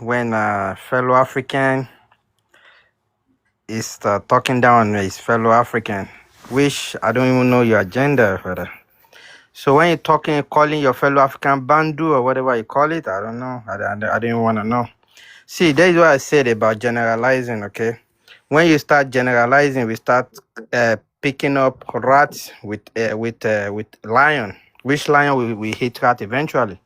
when fellow African is talking down his fellow African, which I don't even know your agenda for that. So when you're talking, calling your fellow African Bandu or whatever you call it, I don't know. I didn't want to know. See, that is what I said about generalizing, okay? When you start generalizing, we start picking up rats with lion. Which lion we hit rat eventually?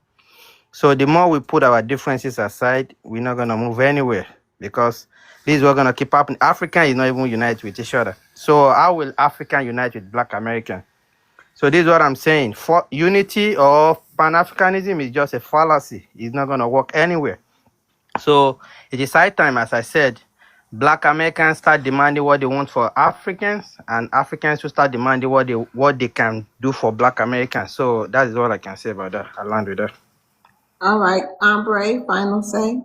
So the more we put our differences aside, we're not gonna move anywhere because this is what's gonna keep happening. African is not even united with each other. So how will African unite with Black American? So this is what I'm saying. For unity or Pan-Africanism is just a fallacy. It's not gonna work anywhere. So it is high time, as I said, Black Americans start demanding what they want for Africans, and Africans will start demanding what they can do for Black Americans. So that is all I can say about that. I'll land with that. All right, Ombre, final say.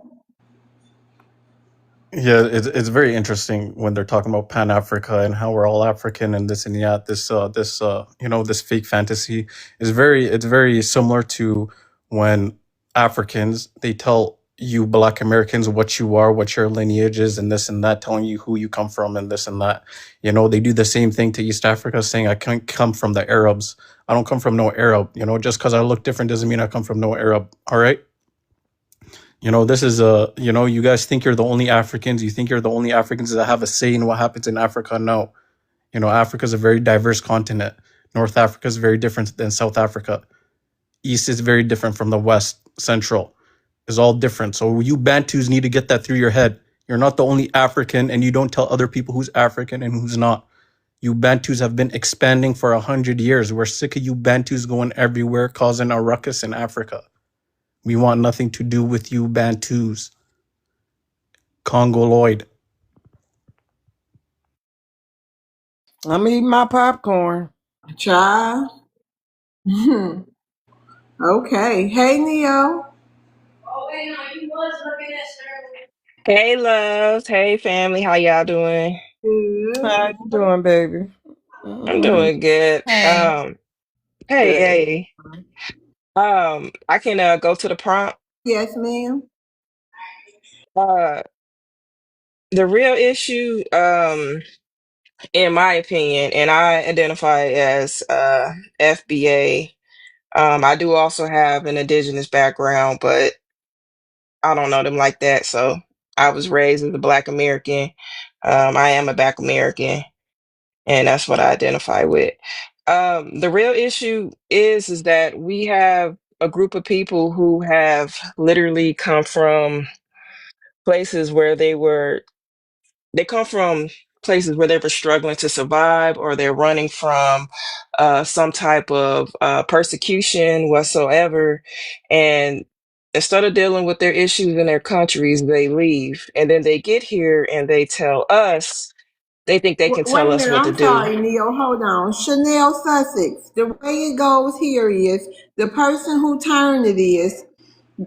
Yeah, it's very interesting when they're talking about Pan Africa and how we're all African and this and that. This fake fantasy is very similar to when Africans they tell you Black Americans what you are, what your lineage is, and this and that, telling you who you come from and this and that. They do the same thing to East Africa, saying I can't come from the Arabs. I don't come from no Arab. Just because I look different doesn't mean I come from no Arab. All right. This is you guys think you're the only Africans. You think you're the only Africans that have a say in what happens in Africa. No, Africa is a very diverse continent. North Africa is very different than South Africa. East is very different from the West. Central is all different. So you Bantus need to get that through your head. You're not the only African, and you don't tell other people who's African and who's not. You Bantus have been expanding for 100 years. We're sick of you Bantus going everywhere, causing a ruckus in Africa. We want nothing to do with you Bantus. Congoloid. I'm eating my popcorn. Child. Okay. Hey, Neo. Hey, loves. Hey, family. How y'all doing? Good. How you doing, baby? I'm Mm-hmm. doing good. Hey. Hey, Good. hey. I can go to the prompt. Yes, ma'am. Uh, the real issue, in my opinion, and I identify as FBA. I do also have an indigenous background, but I don't know them like that. So I was raised as a Black American. I am a Black American, and that's what I identify with. The real issue is that we have a group of people who have literally come from places where they come from places where they were struggling to survive, or they're running from some type of persecution whatsoever. And instead of dealing with their issues in their countries, they leave. And then they get here and they tell us, they think they can Wait tell a us minute. what to I'm do. sorry, Neo. Hold on. Chanel Sussex. The way it goes here is the person who turned it is,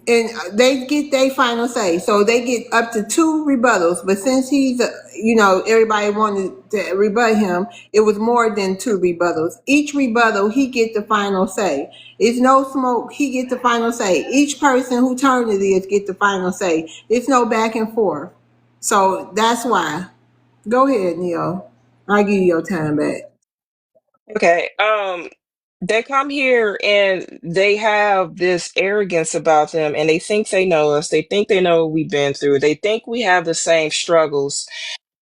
and they get their final say. So they get up to 2 rebuttals. But since he's, everybody wanted to rebut him, it was more than 2 rebuttals. Each rebuttal, he get the final say. It's no smoke. He get the final say. Each person who turned it is get the final say. It's no back and forth. So that's why. Go ahead, Neo. I'll give you your time back. Okay. They come here and they have this arrogance about them, and they think they know us. They think they know what we've been through. They think we have the same struggles,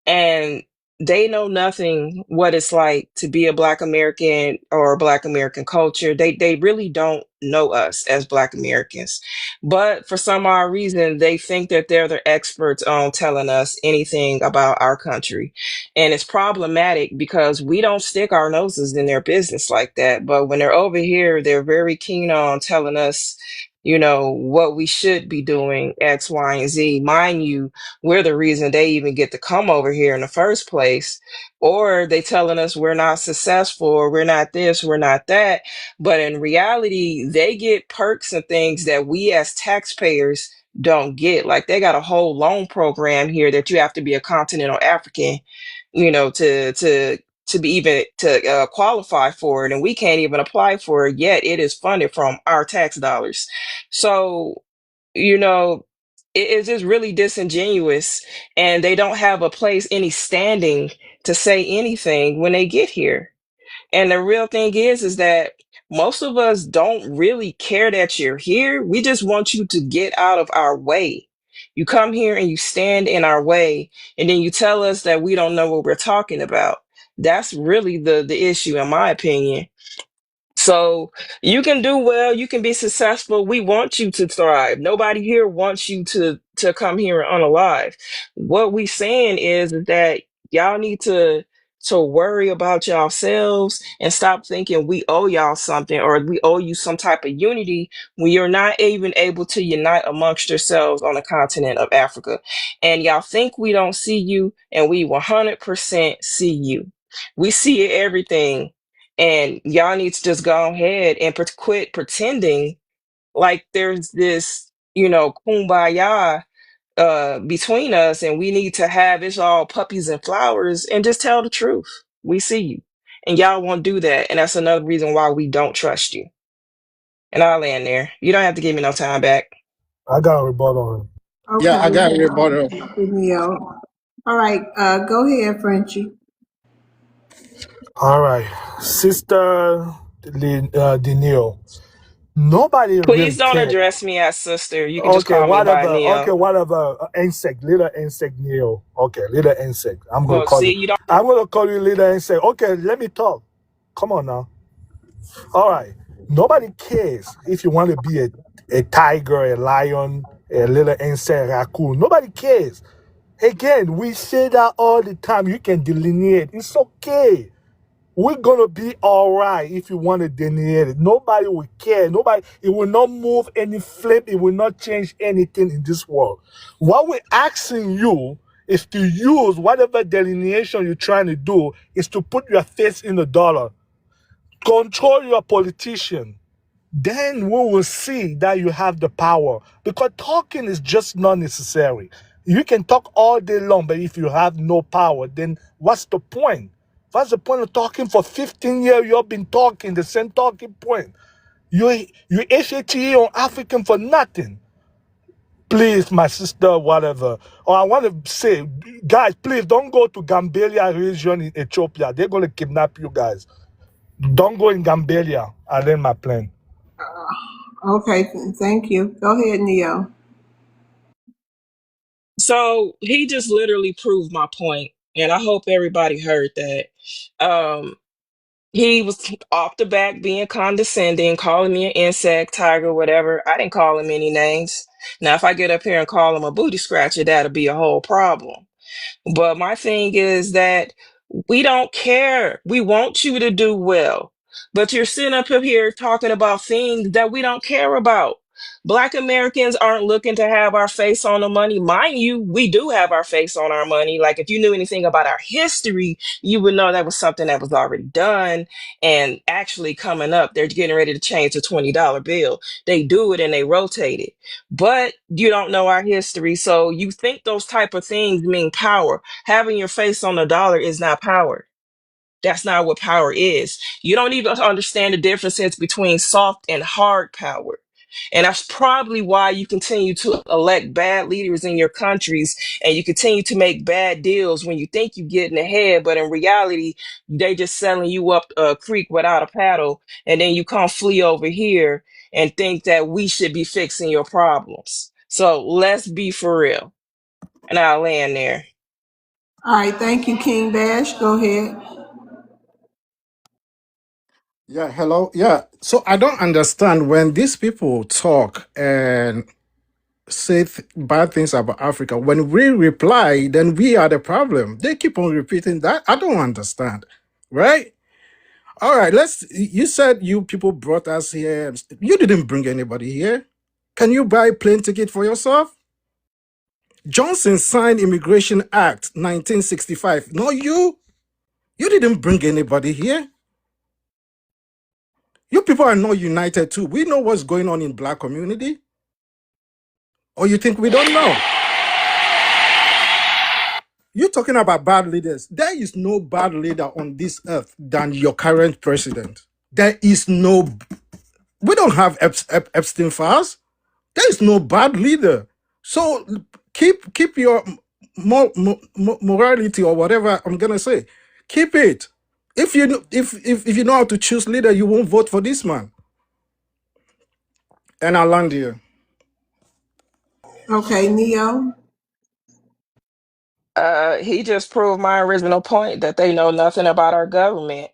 and they know nothing what it's like to be a Black American or Black American culture. They really don't know us as Black Americans. But for some odd reason, they think that they're the experts on telling us anything about our country. And it's problematic because we don't stick our noses in their business like that. But when they're over here, they're very keen on telling us, what we should be doing, X, Y, and Z. Mind you, we're the reason they even get to come over here in the first place. Or they telling us we're not successful, or we're not this, we're not that. But in reality, they get perks and things that we as taxpayers don't get. Like they got a whole loan program here that you have to be a continental African, to be even to qualify for it, and we can't even apply for it yet. It is funded from our tax dollars. So, you know it is just really disingenuous, and they don't have a place, any standing to say anything when they get here. And the real thing is that most of us don't really care that you're here. We just want you to get out of our way. You come here and you stand in our way, and then you tell us that we don't know what we're talking about. That's really the issue, in my opinion. So you can do well, you can be successful. We want you to thrive. Nobody here wants you to come here unalive. What we saying is that y'all need to worry about yourselves and stop thinking we owe y'all something or we owe you some type of unity when you're not even able to unite amongst yourselves on the continent of Africa. And y'all think we don't see you, and we 100% see you. We see everything, and y'all need to just go ahead and quit pretending like there's this, kumbaya between us, and we need to have it's all puppies and flowers, and just tell the truth. We see you. And y'all won't do that. And that's another reason why we don't trust you. And I'll land there. You don't have to give me no time back. I got a rebuttal. Yeah, I Okay. got a rebuttal. Neo. All right. Go ahead, Frenchie. All right, Sister Denio. Nobody really Please don't cares. address me as sister. You can just Okay, call me by whatever. Okay, Neo. whatever. Insect, little insect Neo. Okay, little insect. I'm gonna Well, call see, you. you don't. I'm gonna call you little insect. Okay, let me talk. Come on now. All right. Nobody cares if you want to be a tiger, a lion, a little insect, raccoon. Nobody cares. Again, we say that all the time. You can delineate. It's okay. We're gonna be all right if you want to delineate it. Nobody will care. Nobody. It will not move any flip. It will not change anything in this world. What we're asking you is to use whatever delineation you're trying to do is to put your face in the dollar. Control your politician. Then we will see that you have the power. Because talking is just not necessary. You can talk all day long, but if you have no power, then what's the point? What's the point of talking for 15 years? You've been talking the same talking point. You HATE on African for nothing. Please, my sister, whatever. Or I want to say, guys, please don't go to Gambela region in Ethiopia. They're going to kidnap you guys. Don't go in Gambela. I land my plane. Okay. Thank you. Go ahead, Neo. So he just literally proved my point, and I hope everybody heard that. Um, he was off the back being condescending, calling me an insect, tiger, whatever. I didn't call him any names. Now, if I get up here and call him a booty scratcher, that'll be a whole problem. But my thing is that we don't care. We want you to do well. But you're sitting up here talking about things that we don't care about. Black Americans aren't looking to have our face on the money. Mind you, we do have our face on our money. Like, if you knew anything about our history, you would know that was something that was already done and actually coming up. They're getting ready to change the $20 bill. They do it and they rotate it, but you don't know our history. So you think those type of things mean power. Having your face on the dollar is not power. That's not what power is. You don't even understand the differences between soft and hard power. And that's probably why you continue to elect bad leaders in your countries, and you continue to make bad deals when you think you're getting ahead, but in reality, they just selling you up a creek without a paddle, and then you come flee over here and think that we should be fixing your problems. So let's be for real. And I'll land there. All right. Thank you, King Bash. Go ahead. Yeah, hello. Yeah. So I don't understand when these people talk and say bad things about Africa. When we reply, then we are the problem. They keep on repeating that. I don't understand. Right? All right. You said you people brought us here. You didn't bring anybody here. Can you buy a plane ticket for yourself? Johnson signed Immigration Act 1965. No, you. You didn't bring anybody here. You people are not united too. We know what's going on in black community. Or you think we don't know? You're talking about bad leaders. There is no bad leader on this earth than your current president. There is no. We don't have Epstein files. There is no bad leader. So keep your morality or whatever I'm gonna say. Keep it. If you know how to choose leader, you won't vote for this man. And I'll land here. Okay, Neo. He just proved my original point that they know nothing about our government.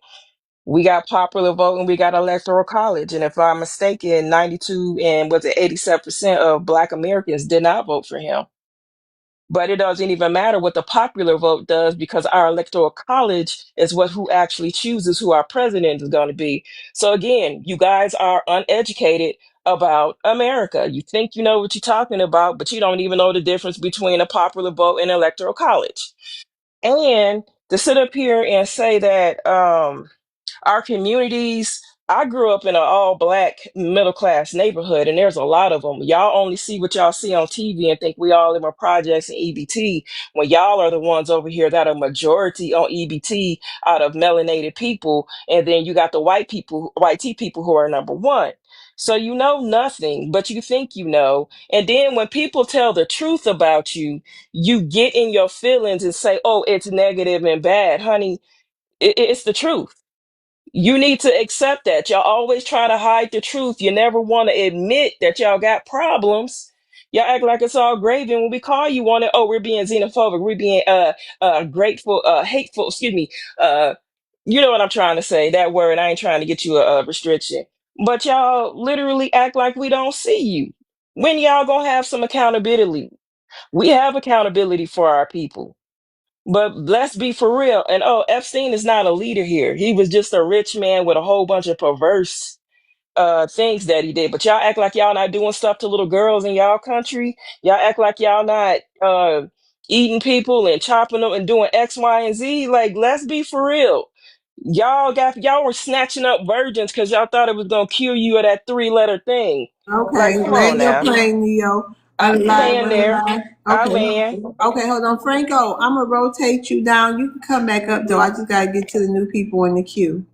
We got popular vote and we got electoral college. And if I'm mistaken, 92 and was it 87% of Black Americans did not vote for him. But it doesn't even matter what the popular vote does because our electoral college is what who actually chooses who our president is going to be. So again, you guys are uneducated about America. You think you know what you're talking about, but you don't even know the difference between a popular vote and electoral college. And to sit up here and say that our communities, I grew up in an all Black middle class neighborhood, and there's a lot of them. Y'all only see what y'all see on TV and think we all live in projects and EBT, when y'all are the ones over here that are majority on EBT out of melanated people. And then you got the white T people who are number one. So you know nothing, but you think you know. And then when people tell the truth about you, you get in your feelings and say, oh, it's negative and bad. Honey, it's the truth. You need to accept that. Y'all always try to hide the truth. You never want to admit that y'all got problems. Y'all act like it's all gravy. And when we call you on it, oh, we're being xenophobic. We're being grateful, hateful, excuse me. You know what I'm trying to say. That word, I ain't trying to get you a restriction. But y'all literally act like we don't see you. When y'all gonna have some accountability? We have accountability for our people. But let's be for real. And oh, Epstein is not a leader here. He was just a rich man with a whole bunch of perverse things that he did. But y'all act like y'all not doing stuff to little girls in y'all country. Y'all act like y'all not eating people and chopping them and doing X, Y, and Z. Like, let's be for real. Y'all were snatching up virgins because y'all thought it was gonna cure you of that 3-letter thing. Like, Okay, come on land your now. plane, Neo. I Unalive, land there. unalive. I Okay, land. okay, hold on, Franco. I'm gonna rotate you down. You can come back up though. I just gotta get to the new people in the queue.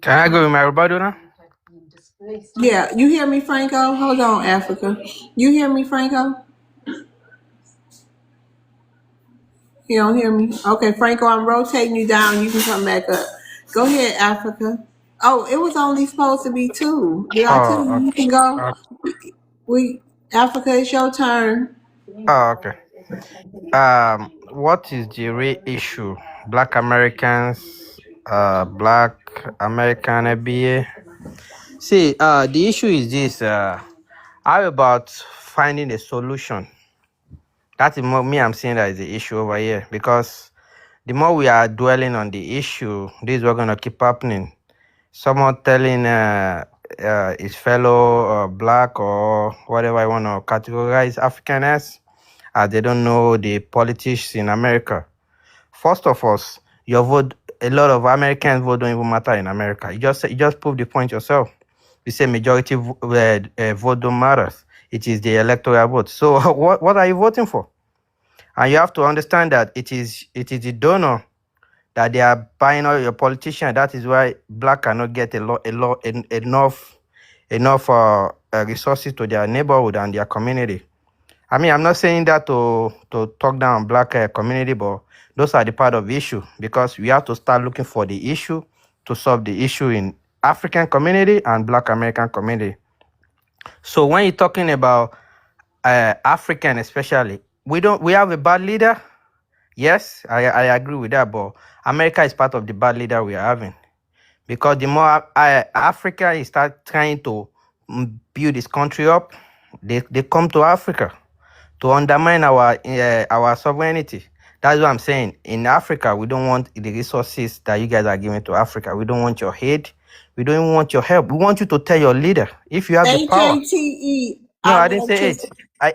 Can I go with my rebuttal now? Yeah, you hear me, Franco? Hold on, Africa. You hear me, Franco? You don't hear me? Okay, Franco, I'm rotating you down. You can come back up. Go ahead, Africa. Oh, it was only supposed to be two. Did I tell you Oh, you can go? okay. Africa, it's your turn. Okay. What is the real issue? Black Americans, Black American ABA. See, the issue is this. How about finding a solution? That is more me. I'm saying that is the issue over here because the more we are dwelling on the issue, this is what's gonna keep happening. Someone telling his fellow black or whatever I want to categorize African as they don't know the politics in America. First of all, your vote, a lot of Americans vote don't even matter in America. You just prove the point yourself. You say majority vote don't matter. It is the electoral vote. So what are you voting for? And you have to understand that it is the donor that they are buying all your politicians. That is why black cannot get enough resources to their neighborhood and their community. I mean, I'm not saying that to talk down black community, but those are the part of the issue because we have to start looking for the issue to solve the issue in African community and Black American community. So when you're talking about African especially, we have a bad leader. Yes, I agree with that, but America is part of the bad leader we are having. Because the more Africa is start trying to build this country up, they come to Africa to undermine our sovereignty. That's what I'm saying. In Africa, we don't want the resources that you guys are giving to Africa. We don't want your aid. We don't even want your help. We want you to tell your leader if you have the power. HATE. No, I I didn't want say to.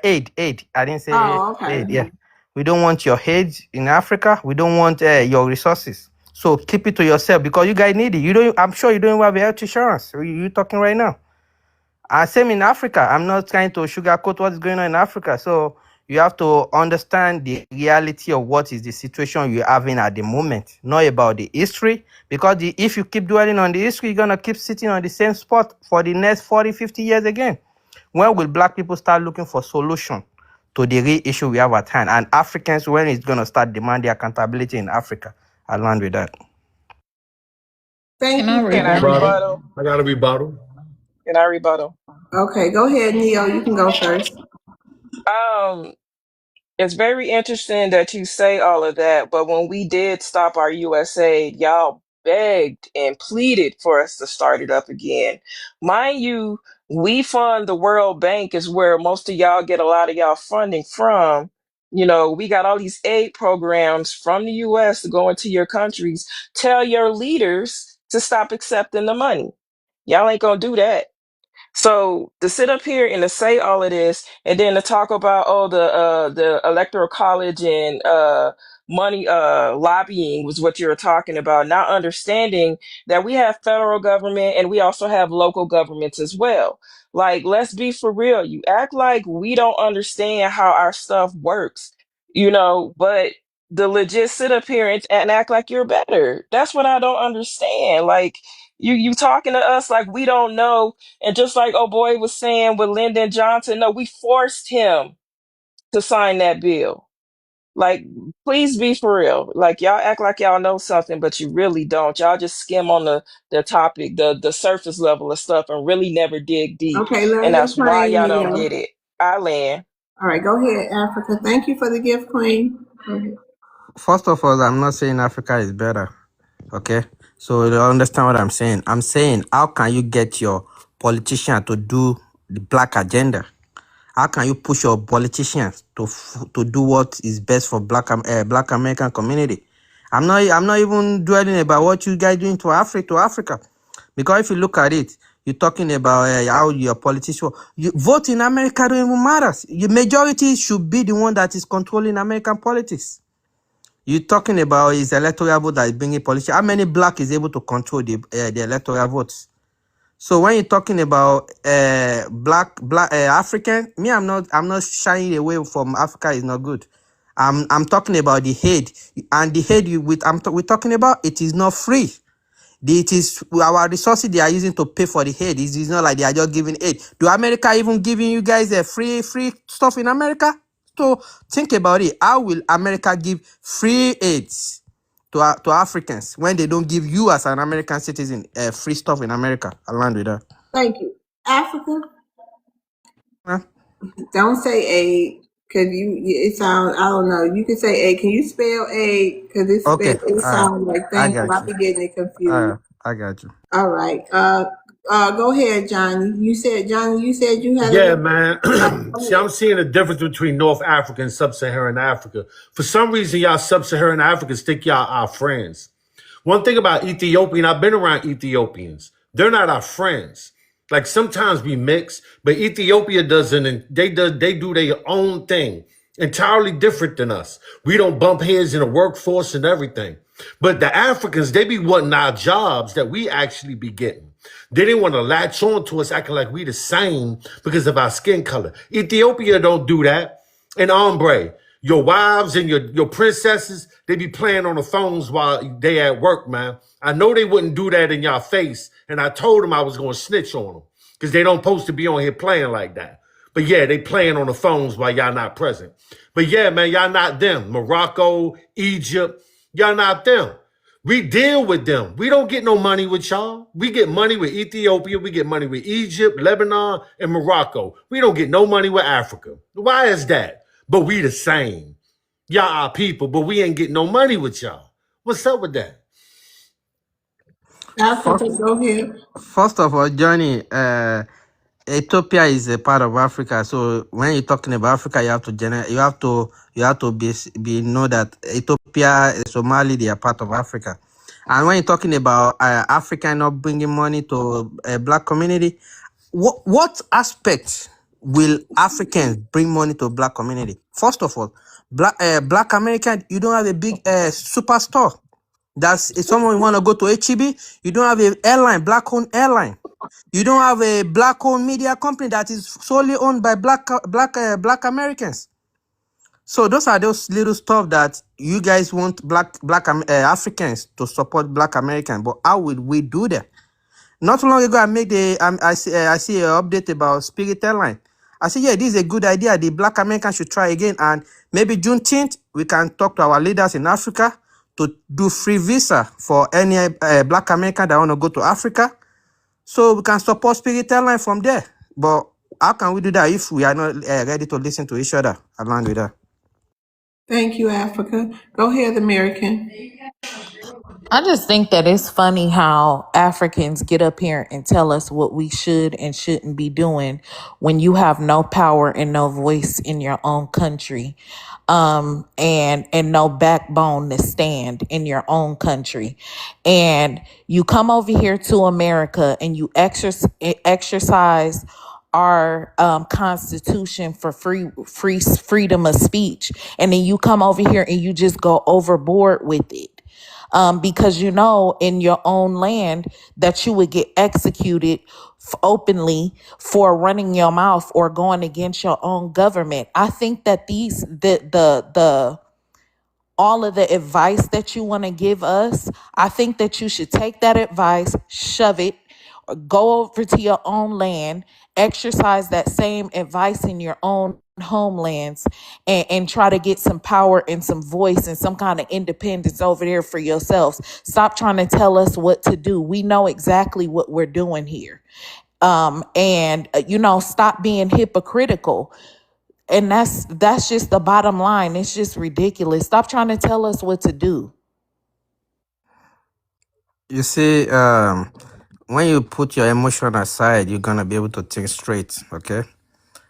aid. Aid. I didn't say Oh, okay. aid. Yeah. We don't want your aid in Africa. We don't want your resources. So keep it to yourself because you guys need it. You don't. I'm sure you don't have health insurance. You talking right now. Same in Africa. I'm not trying to sugarcoat what's going on in Africa. So you have to understand the reality of what is the situation you're having at the moment, not about the history. Because if you keep dwelling on the history, you're going to keep sitting on the same spot for the next 40, 50 years again. When will black people start looking for solution to the real issue we have at hand? And Africans, when it's going to start demanding accountability in Africa? I'll land with that. Thank Can I you for Can I that. rebuttal? rebuttal? I got a rebuttal. Can I rebuttal? Okay, go ahead, Neo. You can go first. Um, it's very interesting that you say all of that, but when we did stop our USA, y'all begged and pleaded for us to start it up again. Mind you, we fund the World Bank is where most of y'all get a lot of y'all funding from. You know, we got all these aid programs from the US to go into your countries. Tell your leaders to stop accepting the money. Y'all ain't gonna do that. So to sit up here and to say all of this, and then to talk about the electoral college and money lobbying was what you were talking about, not understanding that we have federal government and we also have local governments as well. Like, let's be for real. You act like we don't understand how our stuff works, you know, but the legit sit up here and act like you're better. That's what I don't understand. Like you talking to us like we don't know, and just like oh boy was saying with Lyndon Johnson, no, we forced him to sign that bill. Like, please be for real. Like y'all act like y'all know something, but you really don't. Y'all just skim on the topic, the surface level of stuff, and really never dig deep. Okay, And land your that's why plane, y'all don't Neo. get it. I land. All right, go ahead, Africa. Thank you for the gift, Queen. Go ahead. First of all, I'm not saying Africa is better. Okay? So you understand what I'm saying. I'm saying, how can you get your politician to do the black agenda? How can you push your politicians to do what is best for black American community? I'm not even dwelling about what you guys doing to Africa. Because if you look at it, you're talking about how your politician you vote in America don't even matter. Your majority should be the one that is controlling American politics. You're talking about his electoral vote that is bringing politicians. How many black is able to control the electoral votes? So when you're talking about black African, me, I'm not shying away from Africa is not good. I'm talking about the aid, and the aid we're talking about, it is not free. It is our resources they are using to pay for the aid. It is not like they are just giving aid. Do America even giving you guys a free stuff in America? So think about it. How will America give free aids to Africans when they don't give you as an American citizen free stuff in America? I'll land with that. Thank you. Africa, Huh? don't say aid, because it sounds, I don't know. You can say aid. Can you spell aid? Because Okay. it sounds like I thank you. got I you. be getting it confused. I got you. All right. Go ahead, Johnny. You said you had Yeah, a man. go See, ahead. I'm seeing a difference between North Africa and Sub-Saharan Africa. For some reason, y'all Sub-Saharan Africans think y'all our friends. One thing about Ethiopian, I've been around Ethiopians. They're not our friends. Like sometimes we mix, but Ethiopia doesn't. And they do their own thing, entirely different than us. We don't bump heads in the workforce and everything. But the Africans, they be wanting our jobs that we actually be getting. They didn't want to latch on to us acting like we the same because of our skin color. Ethiopia don't do that. And hombre, your wives and your princesses, they be playing on the phones while they at work, man. I know they wouldn't do that in your face. And I told them I was going to snitch on them because they don't supposed to be on here playing like that. But yeah, they playing on the phones while y'all not present. But yeah, man, y'all not them. Morocco, Egypt, y'all not them. We deal with them. We don't get no money with y'all. We get money with Ethiopia. We get money with Egypt, Lebanon, and Morocco. We don't get no money with Africa. Why is that? But we the same. Y'all our people, but we ain't getting no money with y'all. What's up with that? Africa, First, go ahead. first of all, Johnny, Ethiopia is a part of Africa. So when you're talking about Africa, you have to be know that Ethiopia, Somali, they are part of Africa. And when you're talking about Africa not bringing money to a black community, what aspect will Africans bring money to black community? First of all, black American, you don't have a big superstore. That's if someone want to go to HEB, you don't have a airline, black-owned airline. You don't have a black-owned media company that is solely owned by black Americans. So those are those little stuff that you guys want black Africans to support black Americans. But how would we do that? Not too long ago, I see an update about Spirit Airline. I said, yeah, this is a good idea. The Black Americans should try again, and maybe Juneteenth we can talk to our leaders in Africa to do free visa for any Black American that want to go to Africa, so we can support Spirit Airline from there. But how can we do that if we are not ready to listen to each other along with that? Thank you, Africa. Go ahead, American. I just think that it's funny how Africans get up here and tell us what we should and shouldn't be doing when you have no power and no voice in your own country, and no backbone to stand in your own country. And you come over here to America and you exercise our constitution for freedom of speech, and then you come over here and you just go overboard with it, because you know in your own land that you would get executed openly for running your mouth or going against your own government. I think that the all of the advice that you want to give us, I think that you should take that advice, shove it, or go over to your own land, exercise that same advice in your own homelands, and try to get some power and some voice and some kind of independence over there for yourselves. Stop trying to tell us what to do. We know exactly what we're doing here. And stop being hypocritical. And that's just the bottom line. It's just ridiculous. Stop trying to tell us what to do. You see, when you put your emotion aside, you're gonna be able to think straight. Okay.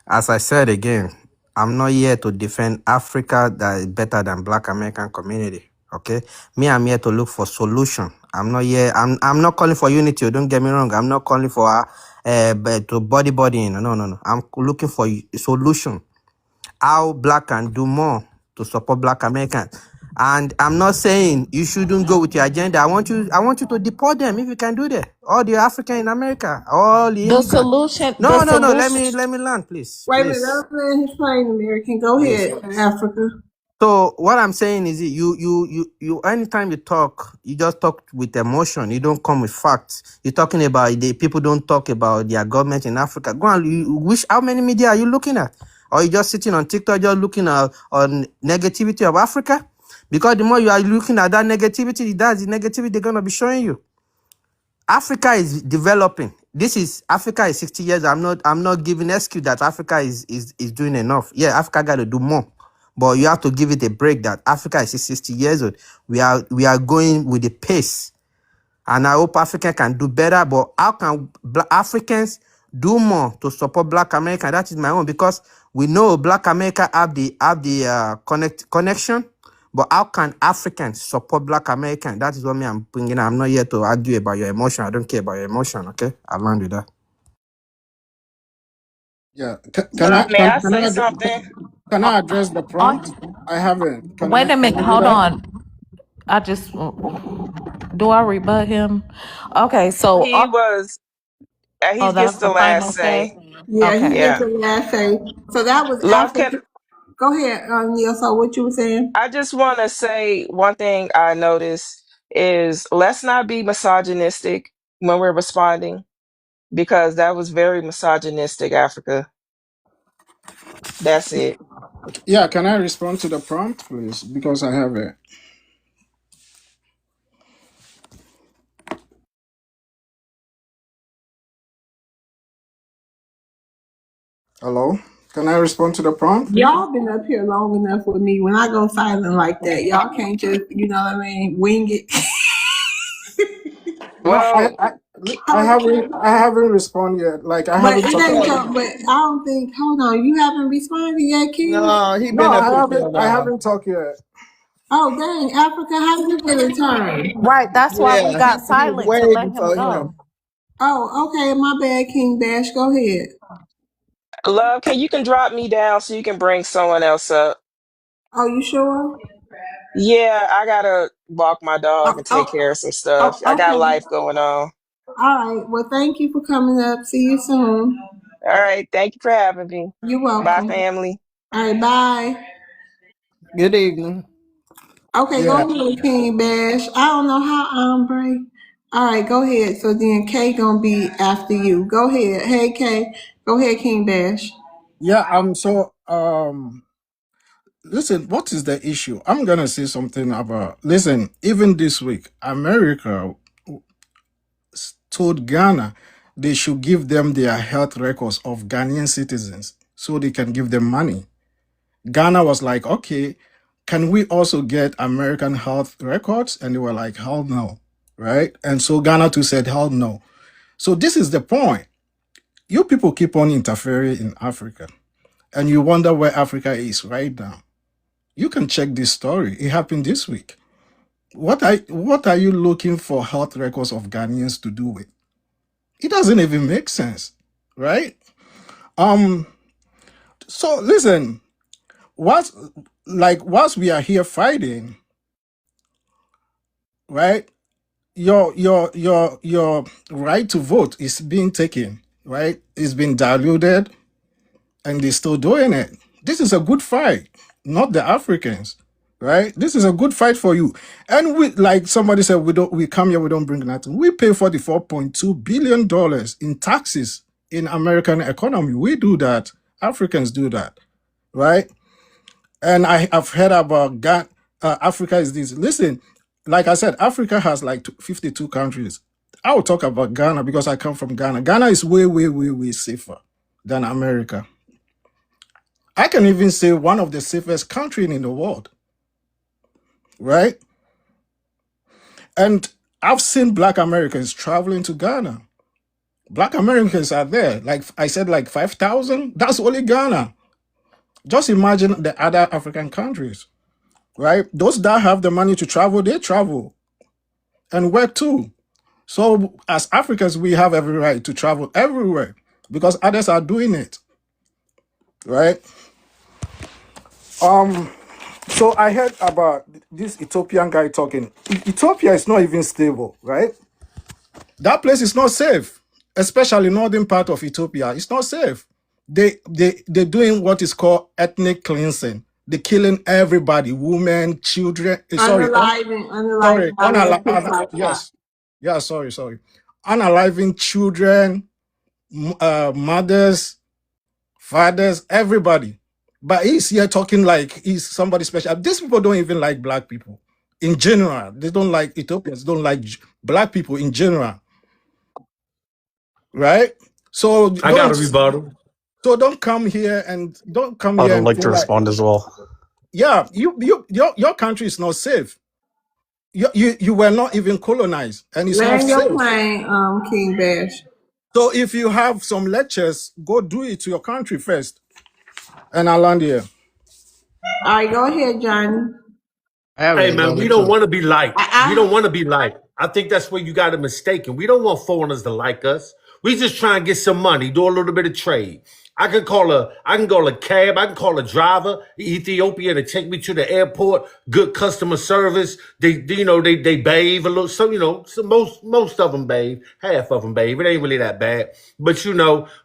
As I said again, I'm not here to defend Africa that is better than Black American community. Okay, I'm here to look for solution. I'm not here. I'm not calling for unity. Don't get me wrong. I'm not calling for to bodying. No. I'm looking for a solution. How Black can do more to support Black Americans. And I'm not saying you shouldn't go with your agenda. I want you to deport them if you can do that. All the African in America, all the The immigrants. solution, No. the Let me learn, please. Wait a minute, Please. let him explain, American. Go Please. ahead, Africa. So what I'm saying is you anytime you talk, you just talk with emotion. You don't come with facts. You're talking about the people don't talk about their government in Africa. Go on, how many media are you looking at? Or you just sitting on TikTok just looking at on negativity of Africa? Because the more you are looking at that negativity, that's the negativity they're gonna be showing you. Africa is developing. Africa is 60 years. I'm not giving excuse that Africa is doing enough. Yeah, Africa got to do more. But you have to give it a break that Africa is 60 years old. We are going with the pace. And I hope Africa can do better. But how can Africans do more to support Black America? That is my own, because we know Black America have the connection. But how can Africans support Black American? That is what I'm bringing. I'm not here to argue about your emotion. I don't care about your emotion. Okay, I'll land with that. Yeah. May I say something? Can I address the prompt? I haven't. Wait a Can minute, I do hold that? on. I just do I rebut him? Okay, so He gets that's the the final last say. say. Yeah, he Okay. gets Yeah. the last say. So that was Love, Africa. Go ahead, Neil. So what you were saying? I just want to say one thing I noticed is let's not be misogynistic when we're responding, because that was very misogynistic, Africa. That's it. Yeah, can I respond to the prompt, please? Because I have it. Hello? Can I respond to the prompt? Y'all been up here long enough with me. When I go silent like that, y'all can't just, you know what I mean, wing it. No, Well, I haven't responded yet. Like I But haven't it talked ain't about. so. But I don't think. Hold on, you haven't responded yet, King. No, he No, been up here for a I while. haven't talked yet. Oh dang, Africa, how did you get a turn? Right, that's why we Yeah, got he was silent to way let him before go. him. Oh, okay, my bad, King Bash. Go ahead. Love, you can drop me down so you can bring someone else up? Oh, you sure? Yeah, I gotta walk my dog Oh, and take oh, care of some stuff. I oh, got okay. life going on. All right. Well, thank you for coming up. See you soon. All right, thank you for having me. You're Bye, welcome. family. All right, bye. Good evening. Okay, Yeah. go ahead, King Bash. I don't know how Ombre. All right, go ahead. So then Kay gonna be after you. Go ahead. Hey Kay. Go ahead, King Bash. Yeah, listen, what is the issue? I'm gonna say something about, listen, even this week, America told Ghana they should give them their health records of Ghanaian citizens so they can give them money. Ghana was like, okay, can we also get American health records? And they were like, hell no, right? And so Ghana too said, hell no. So this is the point. You people keep on interfering in Africa, and you wonder where Africa is right now. You can check this story. It happened this week. What are you looking for health records of Ghanaians to do with? It doesn't even make sense, right? So listen, whilst we are here fighting, right? Your right to vote is being taken, right? It's been diluted, and they're still doing it. This is a good fight, not the Africans, right? This is a good fight for you. And we, like somebody said, we come here, we don't bring nothing. We pay $44.2 billion in taxes in American economy. We do that. Africans do that, right? And I've heard about Africa is this. Listen, like I said, Africa has like 52 countries. I will talk about Ghana because I come from Ghana. Ghana is way, way, way, way safer than America. I can even say one of the safest countries in the world, right? And I've seen Black Americans traveling to Ghana. Black Americans are there. Like I said, like 5,000. That's only Ghana. Just imagine the other African countries, right? Those that have the money to travel, they travel and work too. So as Africans, we have every right to travel everywhere because others are doing it, right? So I heard about this Ethiopian guy talking. Ethiopia is not even stable, right? That place is not safe, especially northern part of Ethiopia. It's not safe. They're doing what is called ethnic cleansing. They're killing everybody, women, children. Yes, yeah. Sorry. Unaliving children, mothers, fathers, everybody. But he's here talking like he's somebody special. These people don't even like black people in general. They don't like Ethiopians, don't like black people in general, right? So I got a rebuttal. So don't come here and I'd like to respond as well. Yeah, your country is not safe. You were not even colonized, and it's not Land your safe. plane, King Bash. So if you have some lectures, go do it to your country first. And I'll land here. All right, go ahead, Johnny. Hey man, we don't want to be liked. We don't want to be liked. I think that's where you got it mistaken. We don't want foreigners to like us. We just try and get some money, do a little bit of trade. I can call a cab, I can call a driver, Ethiopian, to take me to the airport. Good customer service. They bathe a little. So most of them bathe. Half of them bathe. It ain't really that bad. But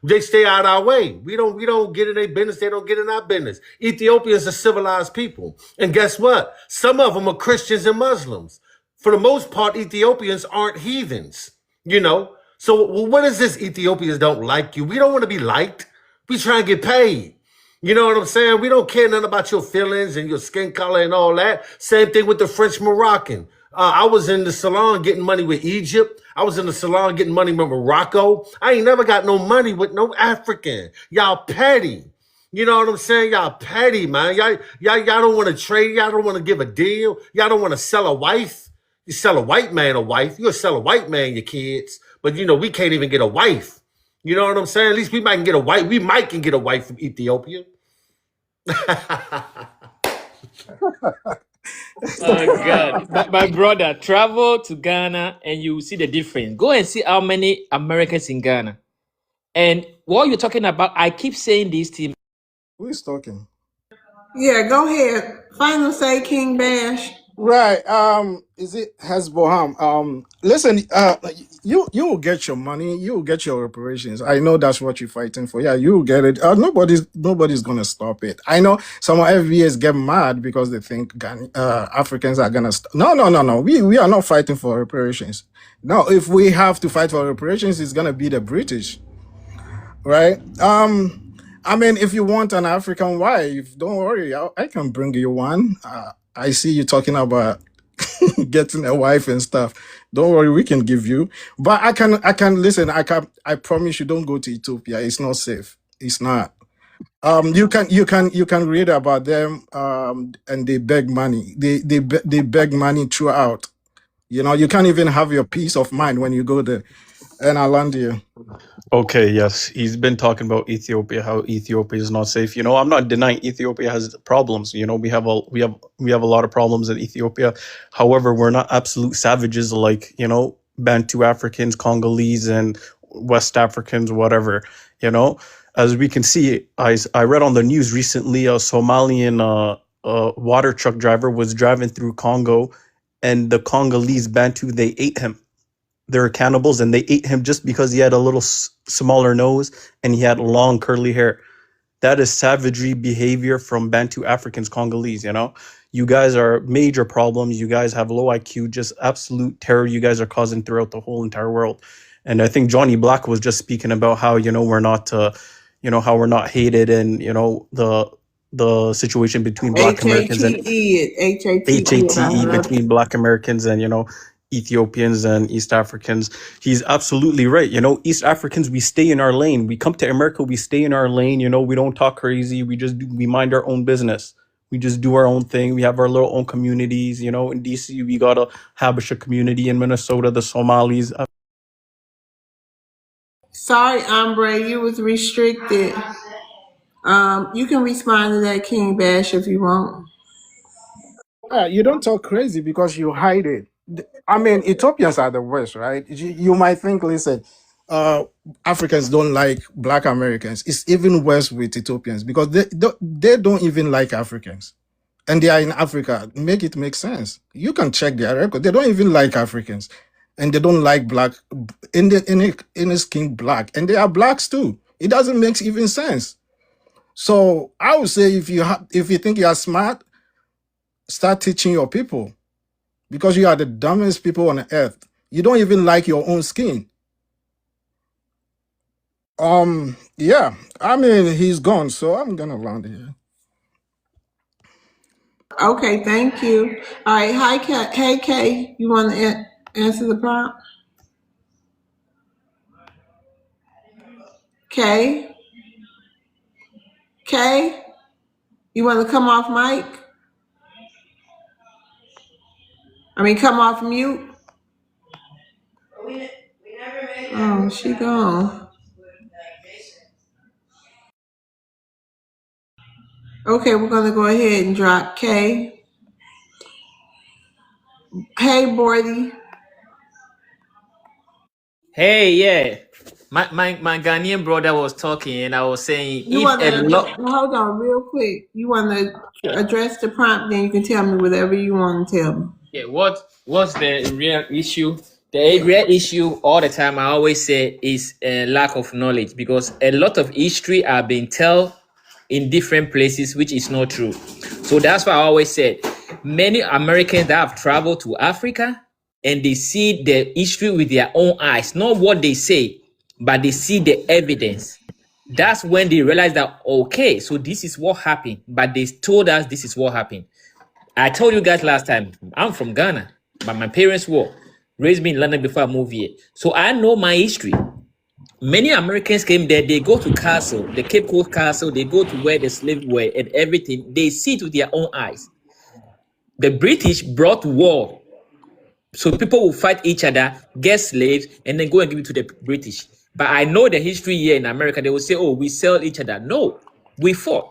they stay out our way. We don't get in their business. They don't get in our business. Ethiopians are civilized people, and guess what? Some of them are Christians and Muslims. For the most part, Ethiopians aren't heathens. So what is this? Ethiopians don't like you. We don't want to be liked. We try and get paid. You know what I'm saying? We don't care nothing about your feelings and your skin color and all that. Same thing with the French Moroccan. I was in the salon getting money with Egypt. I was in the salon getting money with Morocco. I ain't never got no money with no African. Y'all petty. You know what I'm saying? Y'all petty, man. Y'all don't want to trade. Y'all don't want to give a deal. Y'all don't want to sell a wife. You sell a white man a wife. You'll sell a white man your kids. But we can't even get a wife. You know what I'm saying? At least we might get a wife. We might can get a wife from Ethiopia. Oh God, my brother, travel to Ghana and you will see the difference. Go and see how many Americans in Ghana. And what you're talking about, I keep saying this to him. Who is talking? Yeah, go ahead. Final say, King Bash. Right. Is it Hezbollah? Listen, you will get your money, you will get your reparations. I know that's what you're fighting for. Yeah, you will get it. Nobody's gonna stop it. I know some FBAs get mad because they think Africans are gonna no. We are not fighting for reparations. No, if we have to fight for reparations, it's gonna be the British, right? I mean, if you want an African wife, don't worry, I can bring you one. I see you talking about getting a wife and stuff. Don't worry, we can give you. But I can listen. I promise you, don't go to Ethiopia. It's not safe. It's not. You can read about them. And they beg money. They beg money throughout. You can't even have your peace of mind when you go there. And I land here. Okay, yes, he's been talking about Ethiopia, how Ethiopia is not safe. I'm not denying Ethiopia has problems. We have a lot of problems in Ethiopia. However, we're not absolute savages like Bantu Africans, Congolese, and West Africans, whatever. As we can see, I read on the news recently, a Somalian water truck driver was driving through Congo, and the Congolese Bantu, they ate him. They're cannibals, and they ate him just because he had a little smaller nose and he had long curly hair. That is savagery behavior from Bantu Africans, Congolese. You guys are major problems. You guys have low IQ, just absolute terror you guys are causing throughout the whole entire world. And I think Johnny Black was just speaking about how we're not how we're not hated, and the situation between Black Americans and HATE between Black Americans and Ethiopians and East Africans. He's absolutely right. East Africans, we stay in our lane. We come to America, we stay in our lane. We don't talk crazy. We mind our own business. We just do our own thing. We have our little own communities. In DC, we got a Habesha community. In Minnesota, the Somalis. Sorry, Ombre, you was restricted. You can respond to that, King Bash, if you want. Yeah, you don't talk crazy because you hide it. I mean, Ethiopians are the worst, right? You might think, listen, Africans don't like Black Americans. It's even worse with Ethiopians because they don't even like Africans. And they are in Africa. Make it make sense. You can check their record. They don't even like Africans. And they don't like Black, in skin Black. And they are Blacks too. It doesn't make even sense. So I would say if you think you are smart, start teaching your people, because you are the dumbest people on earth. You don't even like your own skin. Yeah, I mean, he's gone, so I'm gonna land here. Okay, thank you. All right, hi, Kay. Hey, Kay, you want to answer the prompt? Kay, you want to come off mic? Come off mute. Oh, she gone. Okay, we're gonna go ahead and drop Kay. Hey, Bordy. Hey, yeah. My Ghanaian brother was talking, and I was saying You if want a to lot. hold on real quick. You want to address the prompt, then you can tell me whatever you want to tell me. Yeah, what's the real issue? The real issue all the time, I always say, is a lack of knowledge, because a lot of history are being told in different places, which is not true. So that's why I always said many Americans that have traveled to Africa and they see the history with their own eyes, not what they say, but they see the evidence. That's when they realize that, okay, so this is what happened, but they told us this is what happened. I told you guys last time, I'm from Ghana, but my parents raised me in London before I moved here. So I know my history. Many Americans came there, they go to castle, the Cape Coast Castle, they go to where the slaves were and everything. They see it with their own eyes. The British brought war. So people will fight each other, get slaves, and then go and give it to the British. But I know the history here in America, they will say, oh, we sell each other. No, we fought.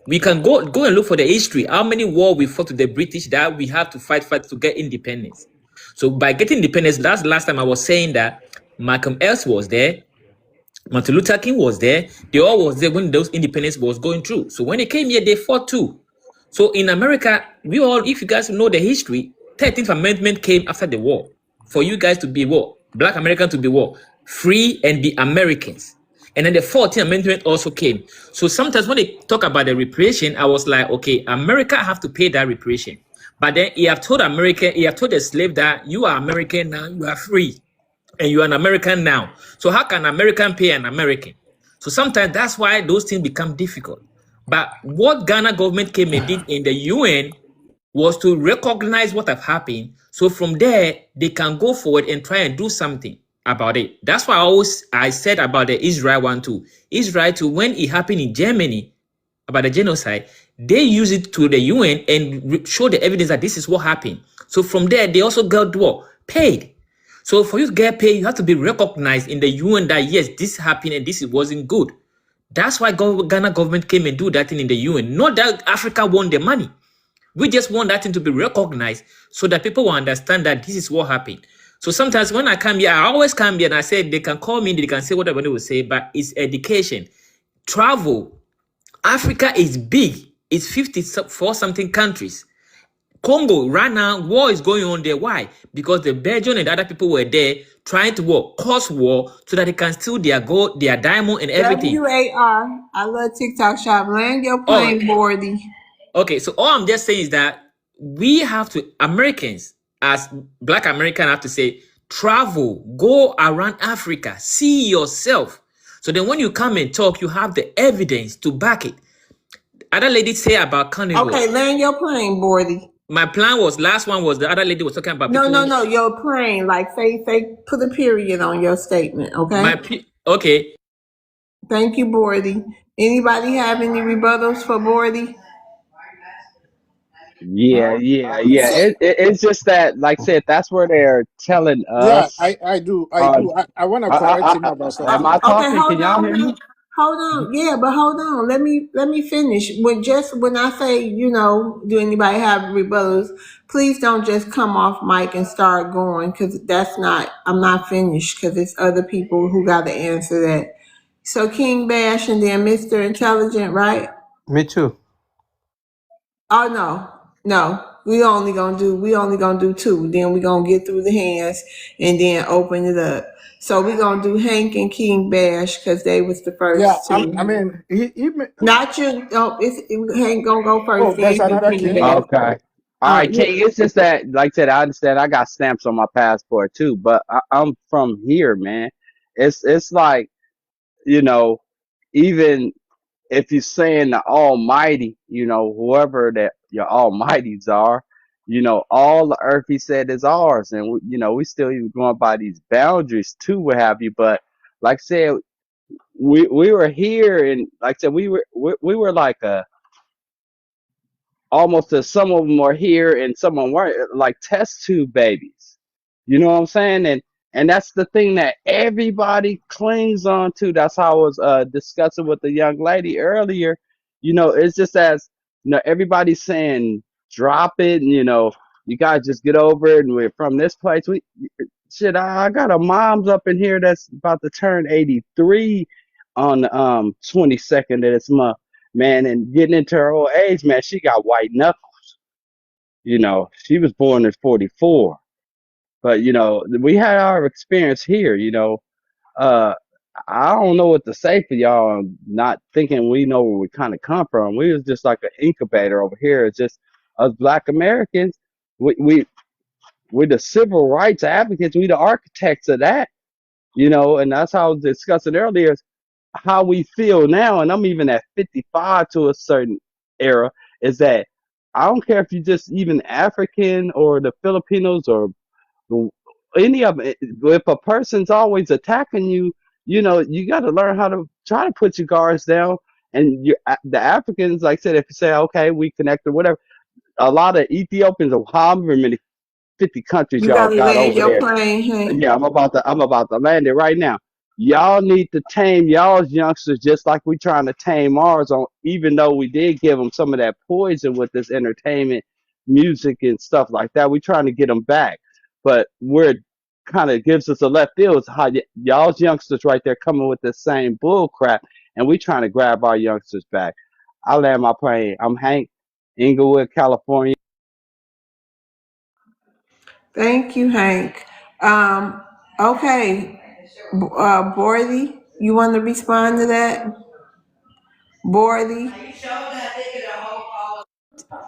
We can go and look for the history. How many wars we fought to the British that we have to fight to get independence. So by getting independence, that's last time I was saying that Malcolm X was there, Martin Luther King was there. They all was there when those independence was going through. So when they came here, they fought too. So in America, we all, if you guys know the history, 13th Amendment came after the war for you guys to be what? Black Americans to be what? Free and be Americans. And then the 14th Amendment also came. So sometimes when they talk about the reparation, I was like, okay, America have to pay that reparation. But then he have told the slave that you are American now, you are free, and you are an American now. So how can American pay an American? So sometimes that's why those things become difficult. But what Ghana government came and did in the UN was to recognize what have happened. So from there, they can go forward and try and do something about it. That's why I said about the Israel one too. Israel too, when it happened in Germany about the genocide, they use it to the UN and show the evidence that this is what happened. So from there, they also got what? Paid. So for you to get paid, you have to be recognized in the UN that yes, this happened and this wasn't good. That's why Ghana government came and do that thing in the UN. Not that Africa won the money. We just want that thing to be recognized so that people will understand that this is what happened. So sometimes when I come here, I always come here and I say they can call me, they can say whatever they will say, but it's education. Travel. Africa is big. It's 54 something countries. Congo, right now, war is going on there. Why? Because the Belgian and other people were there trying to cause war so that they can steal their gold, their diamond, and everything. WAR. I love TikTok shop. Land your plane, Bordy. Okay, so all I'm just saying is that we have to, Americans, as Black American, have to say, travel, go around Africa, see yourself. So then when you come and talk, you have the evidence to back it. Other lady say about carnival. Okay, land your plane, Bordy. My plan was, last one was the other lady was talking about No, your plane. Like, say, put a period on your statement, okay? Okay. Thank you, Bordy. Anybody have any rebuttals for Bordy? Yeah. It's just that, like I said, that's where they're telling Yeah, us. I do. I want to correct him about Am something. I talking? Okay, hold Can y'all on. hear me? Hold on. Yeah, but hold on. Let me finish. When I say, do anybody have rebuttals, please don't just come off mic and start going, because I'm not finished, because it's other people who got to answer that. So King Bash and then Mr. Intelligent, right? Me too. Oh no. We only gonna do two. Then we gonna get through the hands and then open it up. So we gonna do Hank and King Bash because they was the Yeah, first two. I mean, Not you. No, Hank gonna go first. there's Then another King king. Bash. Okay. All right, King. It's just that, like I said, I understand. I got stamps on my passport too, but I'm from here, man. It's like, even if you're saying the Almighty, whoever that your Almighties are, all the earth, He said, is ours, and we still even going by these boundaries too, what have you. But like I said, we were here, and like I said, we were like almost as some of them are here and some of them weren't, like test tube babies. You know what I'm saying? And that's the thing that everybody clings on to. That's how I was discussing with the young lady earlier. It's just as everybody's saying drop it, and you guys just get over it, and we're from this place. I got a mom's up in here that's about to turn 83 on the 22nd of this month, man, and getting into her old age, man. She got white knuckles. She was born in 44, but we had our experience here. I don't know what to say for y'all. Not thinking we know where we kind of come from. We was just like an incubator over here. It's just us Black Americans. We're the civil rights advocates. We the architects of that. And that's how I was discussing earlier, is how we feel now. And I'm even at 55 to a certain era, is that I don't care if you're just even African or the Filipinos or any of it. If a person's always attacking you, you got to learn how to try to put your guards down. And the Africans, like I said, if you say, okay, we connect or whatever, a lot of Ethiopians or however many 50 countries You y'all gotta got land over your there. plane, Hank. Yeah, I'm about to land it right now. Y'all need to tame y'all's youngsters just like we trying to tame ours, on, even though we did give them some of that poison with this entertainment, music and stuff like that. We trying to get them back. But where it kind of gives us a left field is how y'all's youngsters right there coming with the same bull crap, and we trying to grab our youngsters back. I land my plane. I'm Hank, Inglewood, California. Thank you, Hank. Okay, Borley, you want to respond to that? Borley,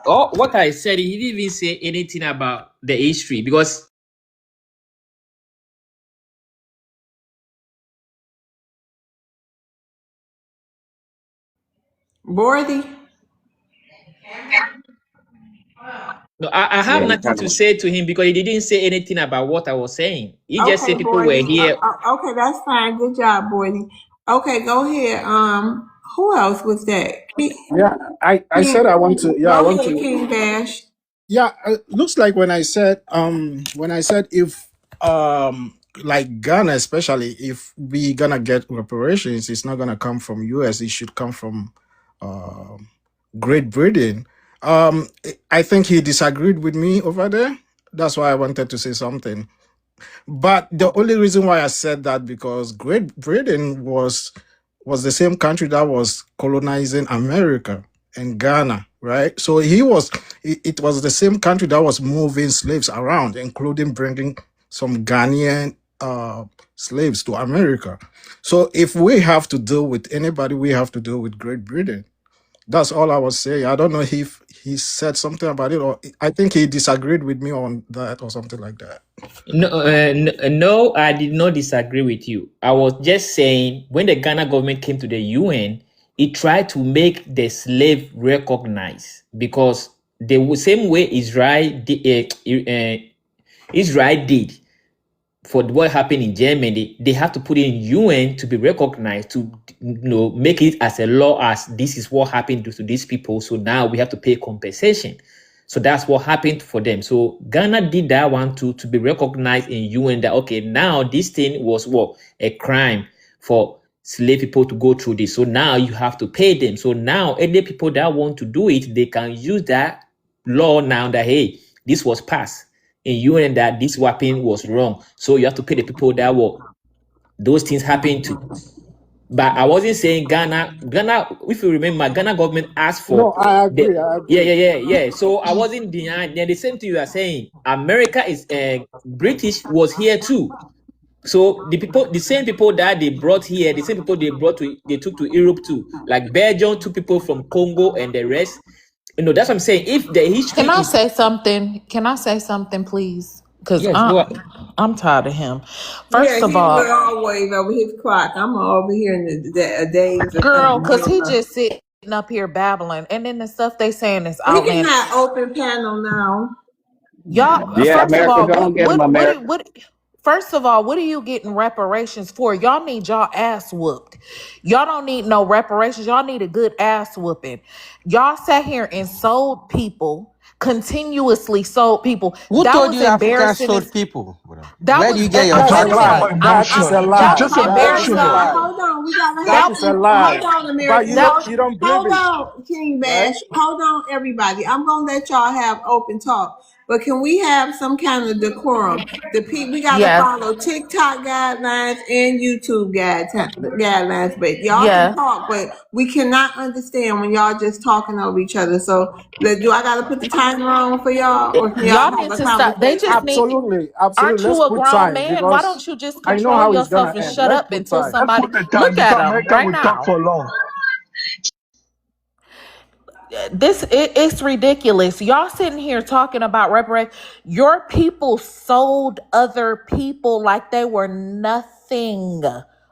Oh, what I said, he didn't even say anything about the history because Borley. no, I have Yeah, he nothing kind to of. say to him because he didn't say anything about what I was saying. He just Okay, said people were Borley. here. Okay, that's fine. Good job, Borley. Okay, go ahead. Who else was that? Yeah, I said I want to. Yeah, I Go want ahead, to. King Bash. Yeah, looks like when I said if like Ghana especially, if we gonna get reparations, it's not gonna come from US, it should come from Great Britain. I think he disagreed with me over there. That's why I wanted to say something. But the only reason why I said that because Great Britain was the same country that was colonizing America and Ghana, right? So it was the same country that was moving slaves around, including bringing some Ghanaian slaves to America. So if we have to deal with anybody, we have to deal with Great Britain. That's all I was saying. I don't know if he said something about it, or I think he disagreed with me on that or something like that. No, I did not disagree with you. I was just saying when the Ghana government came to the UN, it tried to make the slave recognized because the same way Israel did for what happened in Germany, they have to put it in UN to be recognized to make it as a law as this is what happened to these people. So now we have to pay compensation. So that's what happened for them. So Ghana did that one too, to be recognized in UN that okay, now this thing was what a crime for slave people to go through this. So now you have to pay them. So now any people that want to do it, they can use that law now that hey, this was passed in UN that this weapon was wrong. So you have to pay the people that were those things happened to. But I wasn't saying Ghana, if you remember, Ghana government asked No, for I the agree. I agree. yeah. So I wasn't denying. Then the same thing you are saying, America is British was here too. So the same people that they brought here, the same people they took to Europe too. Like Belgium took people from Congo and the rest. That's what I'm saying. If the history Can I is say something? Can I say something, please? Because yes, go ahead. I'm tired of him. Yeah, First of he was all, always over his clock. I'm over here in the days or girl, because he something. just sitting up here babbling, and then the stuff they saying is We can outlandish. have open panel now. Y'all, Yeah, first of America, all, go and get them, America. first of all, what are you getting reparations for? Y'all need y'all ass whooped. Y'all don't need no reparations. Y'all need a good ass whooping. Y'all sat here and sold people, continuously sold people. Who That told was you Africans embarrassing. sold people? That Where do was you get your That's a wait a lie. minute. statistics? That is a That lie. was Just a Hold bashing embarrassing. lie. on, hold on. We gotta That have That is a hold lie. on, But American. that you don't believe Hold it, on, King right? Bash. Hold on, everybody. I'm gonna let y'all have open talk. But can we have some kind of decorum? We gotta yes, follow TikTok guidelines and YouTube guidelines. But y'all can yes. talk, but we cannot understand when y'all just talking over each other. So do I gotta put the timer on for y'all, or can y'all Y'all have need a to stop. They conversation? just need. Absolutely, absolutely. Aren't Let's you a put grown time man? Why because don't you just I know control how it's yourself gonna and end. shut Let's up put until time. Let's somebody put the time look because at them America right will talk now? for long. It's ridiculous. Y'all sitting here talking about reparations. Your people sold other people like they were nothing.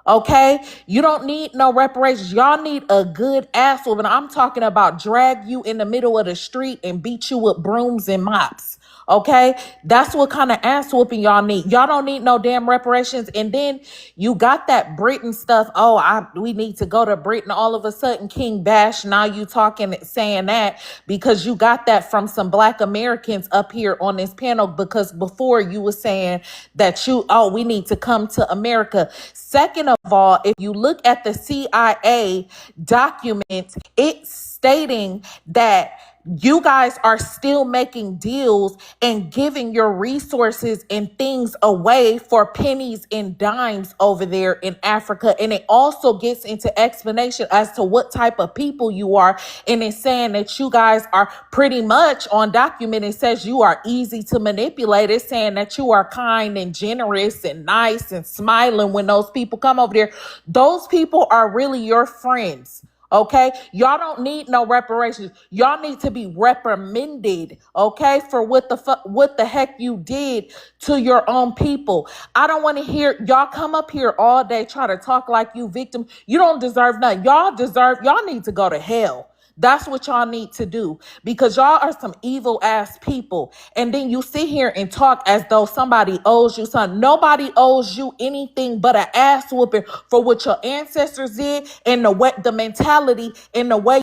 Okay, you don't need no reparations. Y'all need a good ass whooping. I'm talking about drag you in the middle of the street and beat you with brooms and mops. Okay, that's what kind of ass whooping y'all need. Y'all don't need no damn reparations. And then you got that Britain stuff. Oh, we need to go to Britain. All of a sudden, King Bash. Now you talking, saying that because you got that from some Black Americans up here on this panel. Because before you were saying that we need to come to America. Second of all, if you look at the CIA documents, it's stating that You guys are still making deals and giving your resources and things away for pennies and dimes over there in Africa. And it also gets into explanation as to what type of people you are. And it's saying that you guys are pretty much on document. It says you are easy to manipulate. It's saying that you are kind and generous and nice and smiling when those people come over there. Those people are really your friends. Okay, y'all don't need no reparations. Y'all need to be reprimanded, okay, for what the heck you did to your own people. I don't want to hear y'all come up here all day try to talk like you victim. You don't deserve nothing. Y'all need to go to hell. That's what y'all need to do, because y'all are some evil ass people. And then you sit here and talk as though somebody owes you something. Nobody owes you anything but an ass whooping for what your ancestors did and the mentality and the way.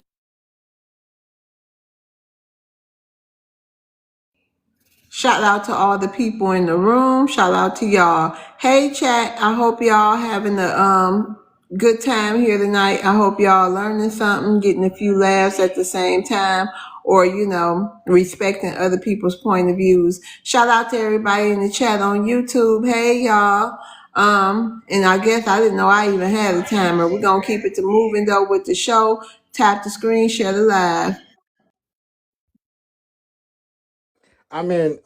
Shout out to all the people in the room. Shout out to y'all. Hey chat, I hope y'all having a good time here tonight. I hope y'all learning something, getting a few laughs at the same time, or respecting other people's point of views. Shout out to everybody in the chat on YouTube. Hey y'all. And I guess I didn't know I even had a timer. We're gonna keep it to moving though with the show. Tap the screen, share the live. I mean,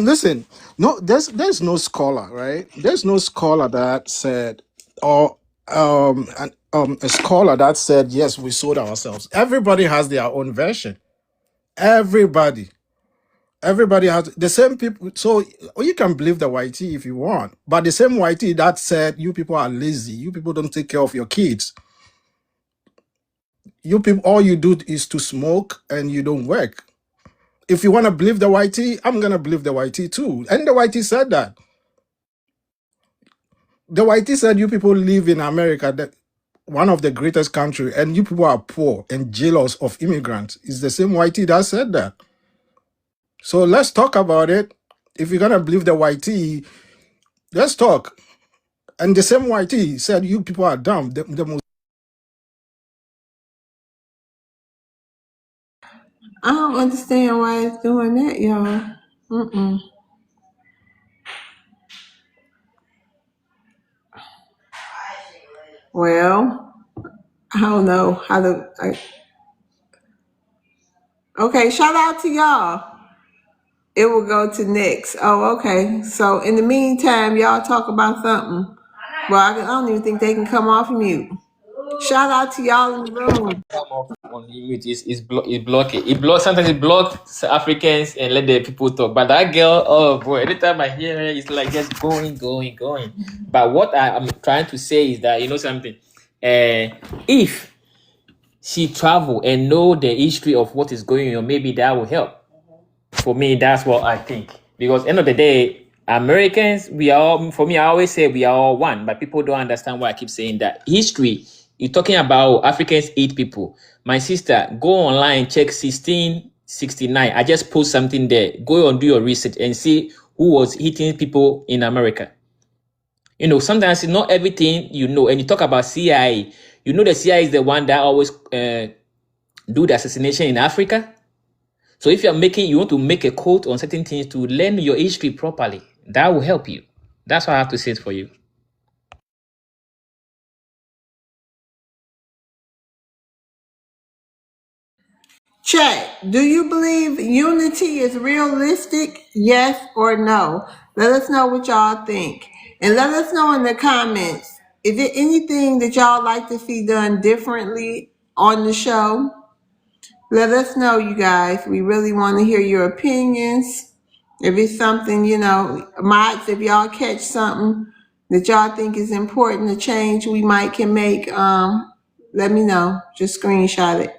listen, no, there's no scholar, right? There's no scholar that said, or a scholar that said, yes, we sold ourselves. Everybody has their own version. Everybody has the same people. So you can believe the YT if you want, but the same YT that said you people are lazy, you people don't take care of your kids, you people, all you do is to smoke and you don't work. If you want to believe the YT, I'm gonna believe the YT too. And the YT said that. The YT said you people live in America, that one of the greatest country, and you people are poor and jealous of immigrants. It's the same YT that said that. So let's talk about it. If you're gonna believe the YT, let's talk. And the same YT said you people are dumb. The most. I don't understand why it's doing that, y'all. Mm-mm. Well, I don't know how to. Okay, shout out to y'all. It will go to next. Oh, okay. So in the meantime, y'all talk about something. Well, I don't even think they can come off mute. Shout out to y'all in the room. Come off on mute is block it. It block sometimes it blocks Africans and let the people talk. But that girl, oh boy, every time I hear her, it's like just going. But what I'm trying to say is that, you know something, if she travel and know the history of what is going on, maybe that will help. For me, that's what I think. Because end of the day, Americans, we are all, for me, I always say we are all one, but people don't understand why I keep saying that. History, you're talking about Africans eat people. My sister, go online, check 1669. I just post something there. Go and do your research and see who was eating people in America. You know, sometimes not everything you know. And you talk about CIA. You know the CIA is the one that always do the assassination in Africa. So if you want to make a quote on certain things to learn your history properly, that will help you. That's what I have to say for you. Chat, do you believe unity is realistic? Yes or no? Let us know what y'all think. And let us know in the comments, is there anything that y'all like to see done differently on the show? Let us know, you guys. We really want to hear your opinions. If it's something, mods, if y'all catch something that y'all think is important to change, we might can make, let me know. Just screenshot it.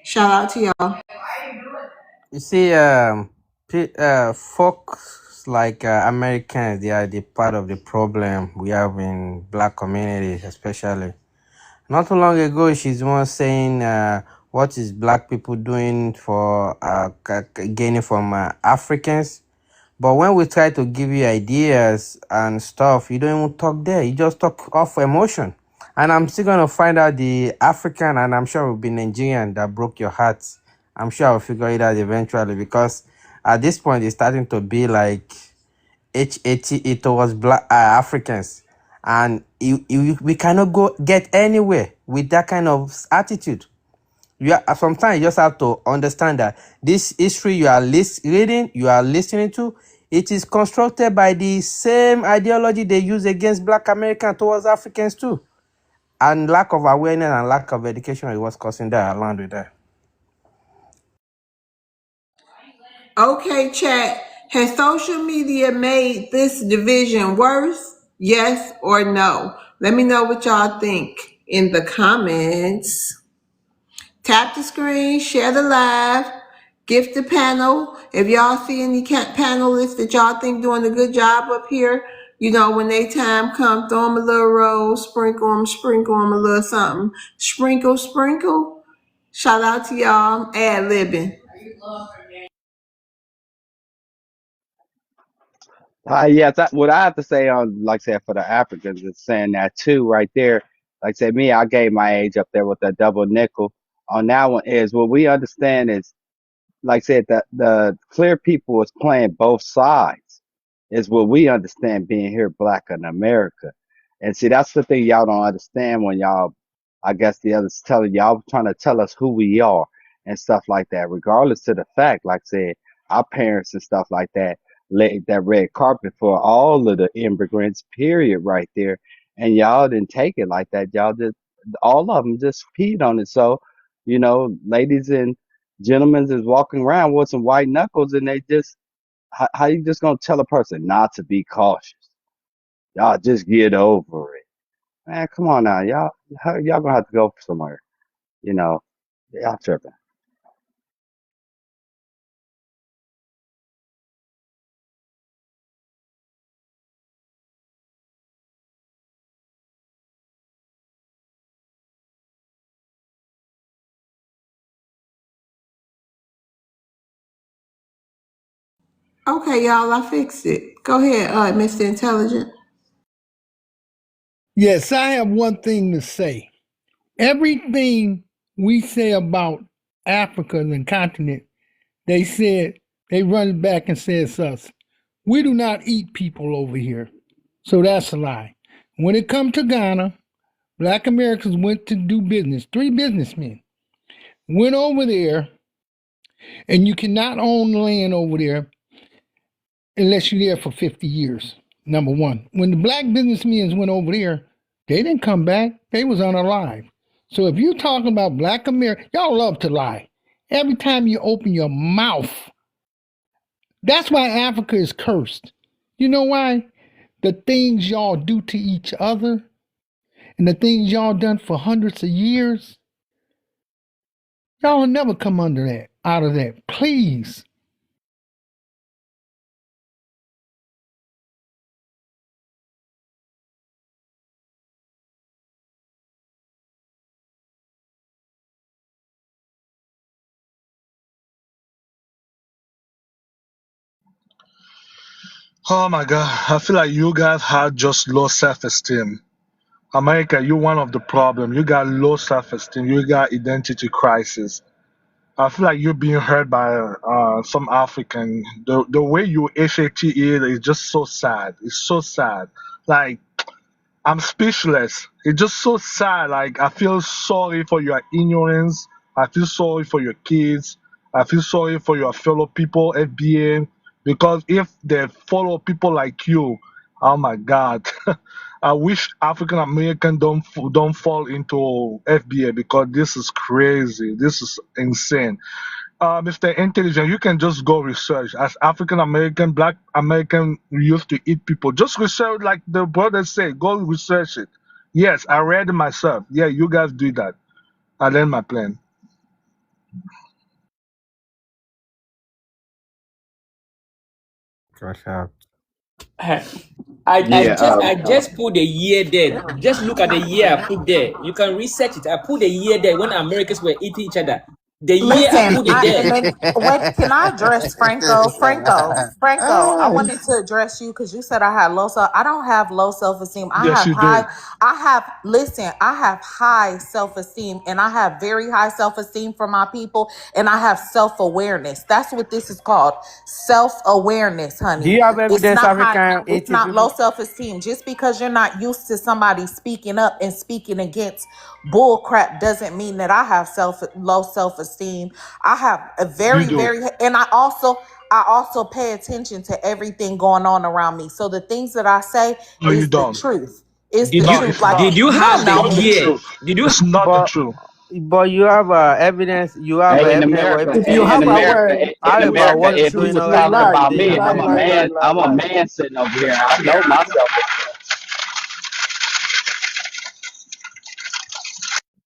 Shout out to y'all. You see, folks like Americans, they are the part of the problem we have in black communities, especially. Not too long ago, she's once saying, what is black people doing for gaining from Africans? But when we try to give you ideas and stuff, you don't even talk there. You just talk off emotion. And I'm still gonna find out the African, and I'm sure it will be Nigerian that broke your heart. I'm sure I'll figure it out eventually, because at this point it's starting to be like HATE towards black Africans, and we cannot go get anywhere with that kind of attitude. Sometimes you just have to understand that this history you are reading, you are listening to, it is constructed by the same ideology they use against black Americans towards Africans too. And lack of awareness and lack of education is what's causing that along with that. Okay, chat. Has social media made this division worse? Yes or no? Let me know what y'all think in the comments. Tap the screen, share the live, gift the panel. If y'all see any panelists that y'all think doing a good job up here, you know, when they time come, throw them a little rose, sprinkle them a little something. Sprinkle, sprinkle. Shout out to y'all. Ad-libbing. Yeah, what I have to say on, like I said, for the Africans is saying that too, right there. Like I said, me, I gave my age up there with that double nickel. On that one is what we understand is, like I said, the clear people is playing both sides, is what we understand being here black in America. And see, that's the thing y'all don't understand when y'all, I guess the others telling y'all trying to tell us who we are and stuff like that, regardless to the fact, like I said, our parents and stuff like that laid that red carpet for all of the immigrants, period, right there. And y'all didn't take it like that. Y'all just, all of them just peed on it. So, you know, ladies and gentlemen is walking around with some white knuckles, and they just, how you just gonna tell a person not to be cautious? Y'all just get over it, man. Come on now, y'all gonna have to go somewhere. You know, y'all tripping. Okay, y'all, I fixed it. Go ahead, Mr. Intelligent. Yes, I have one thing to say. Everything we say about Africa and the continent, they said, they run it back and say it's us. We do not eat people over here. So that's a lie. When it comes to Ghana, black Americans went to do business. 3 businessmen went over there, and you cannot own land over there unless you're there for 50 years. Number one. When the black businessmen went over there, they didn't come back. They was unalive. So if you're talking about black America, y'all love to lie. Every time you open your mouth, that's why Africa is cursed. You know why? The things y'all do to each other and the things y'all done for hundreds of years, y'all will never come out of that. Please. Oh my God, I feel like you guys had just low self-esteem. America, you're one of the problem. You got low self-esteem. You got identity crisis. I feel like you're being hurt by some African. The way you HAT is just so sad. It's so sad. Like, I'm speechless. It's just so sad. Like, I feel sorry for your ignorance. I feel sorry for your kids. I feel sorry for your fellow people, FBA, because if they follow people like you, oh my God, I wish African American don't fall into FBA, because this is crazy. This is insane. Mr. Intelligent, you can just go research. As African American, Black American used to eat people. Just research, like the brothers say. Go research it. Yes, I read it myself. Yeah, you guys do that. I learned my plan. Crash out. I Yeah, just I just put the year there. Just look at the year I put there. You can research it. I put the year there when Americans were eating each other. The year I Listen, put it and there. then what can I address Franco? Franco, I Ah, wanted to address you because you said I had low self. I don't have low self-esteem. Yes, you do. I have high self-esteem and I have very high self-esteem for my people and I have self-awareness. That's what this is called. Self-awareness, Do honey. you have It's evidence not high, African it's 80 not low people? self-esteem. Just because you're not used to somebody speaking up and speaking against bull crap doesn't mean that I have low self-esteem. I have a You very, do. very, and I also pay attention to everything going on around me. So the things that I say No, you is the don't. truth. It's Did the No, you truth. it's Like, not. did you you have don't It's the know not the me. year? truth. Did you It's not the But truth. you have evidence. You have Hey, in evidence or America, if everything you you in have say America, aware, in about America, what's if you he going was on you talking every lie, about day you in me, and lie, I'm a lie, America. lie, man, lie, I'm a lie. man sitting over here. I know myself.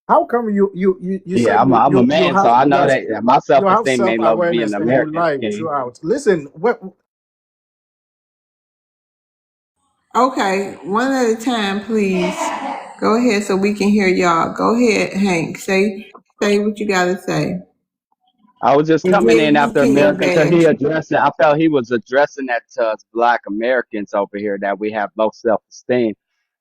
How come you Yeah, said I'm a man, so I know that my you self have esteem self ain't low being awareness and you American. lie King. throughout? Listen, what Okay, one at a time, please. Go ahead so we can hear y'all. Go ahead, Hank. Say what you gotta say. I was just And coming in then you after can America until he advance. addressed it. I felt he was addressing that to us Black Americans over here that we have low self esteem.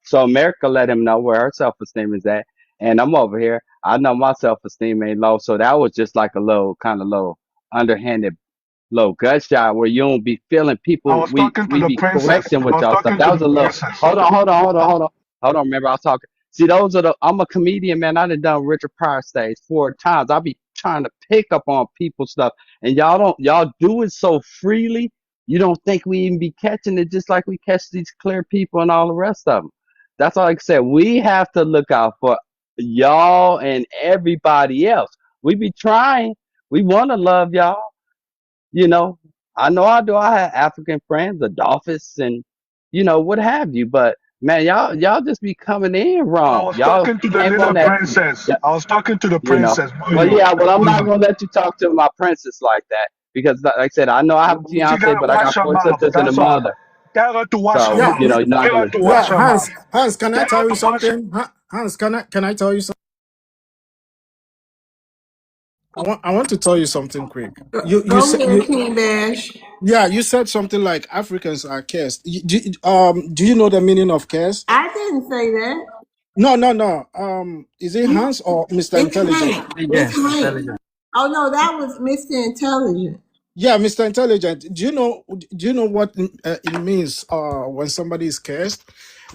So America let him know where her self esteem is at, and I'm over here. I know my self esteem ain't low, so that was just like a little kind of little underhanded little gut shot where you don't be feeling I people. was We talking to we the be princess. correcting I with was y'all stuff. talking to That the was a little. princess. Hold on. Remember, I was talking. See, those are the. I'm a comedian, man. I done Richard Pryor stage 4 times. I be trying to pick up on people's stuff, and y'all don't. Y'all do it so freely. You don't think we even be catching it, just like we catch these clear people and all the rest of them. That's all I said. We have to look out for y'all and everybody else. We be trying. We want to love y'all. You know, I know I do. I have African friends, Adolphus, and what have you. But man, y'all just be coming in I wrong. was Y'all talking to the came on little that. princess. Yeah, I was talking to the you know. princess. No, Well, you. yeah. Well, I'm No, not you. gonna let you talk to my princess like that because, like I said, I know I have a But you fiance, gotta but I watch got your four mouth. sisters and a That's all. mother. Tell her to watch her So yeah, mouth. you're not Tell her gonna. to watch yeah, her mouth. Hans, can I Tell her tell you to watch. something? Hans, can I tell you something? I want to tell you something quick. You Go said ahead, King Bash. yeah, you said something like Africans are cursed. Do you know the meaning of cursed? I didn't say that. No, no, no. Is it Hans or Mr. It's Intelligent? Hank. It's Intelligence, Hank. intelligence. Oh no, that was Mr. Intelligent. Yeah, Mr. Intelligent. Do you know what it means when somebody is cursed?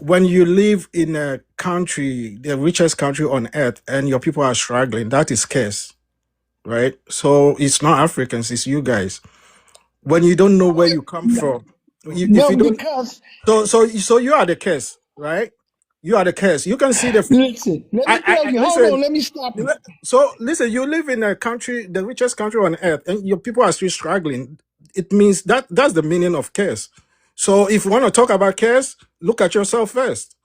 When you live in a country, the richest country on earth, and your people are struggling, that is curse, right? So it's not Africans, it's you guys. When you don't know where you come from, if No, you don't, because so you are the curse, right? You are the curse. You can see the. listen, let me tell you, hold on, Listen. let me stop you. So listen, you live in a country, the richest country on earth, and your people are still struggling. It means that's the meaning of curse. So if you want to talk about curse, look at yourself first.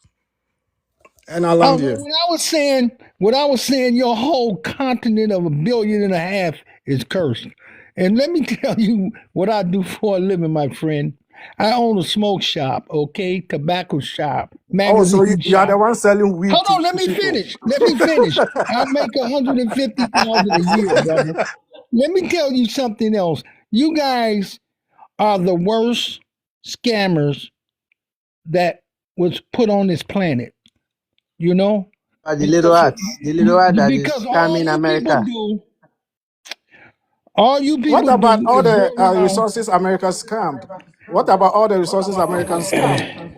And I'll land here. What I was saying, your whole continent of 1.5 billion is cursed. And let me tell you what I do for a living, my friend. I own a smoke shop, okay, tobacco shop, Oh, so magazine you are the shop. one selling weed Hold to, on, let to me people. finish. Let me finish. I make 150,000 a year, brother. Let me tell you something else. You guys are the worst scammers that was put on this planet. You know, Okay. The little art that is because coming America. all you What people about do all is the go around. resources America scammed? What about all the resources American scammed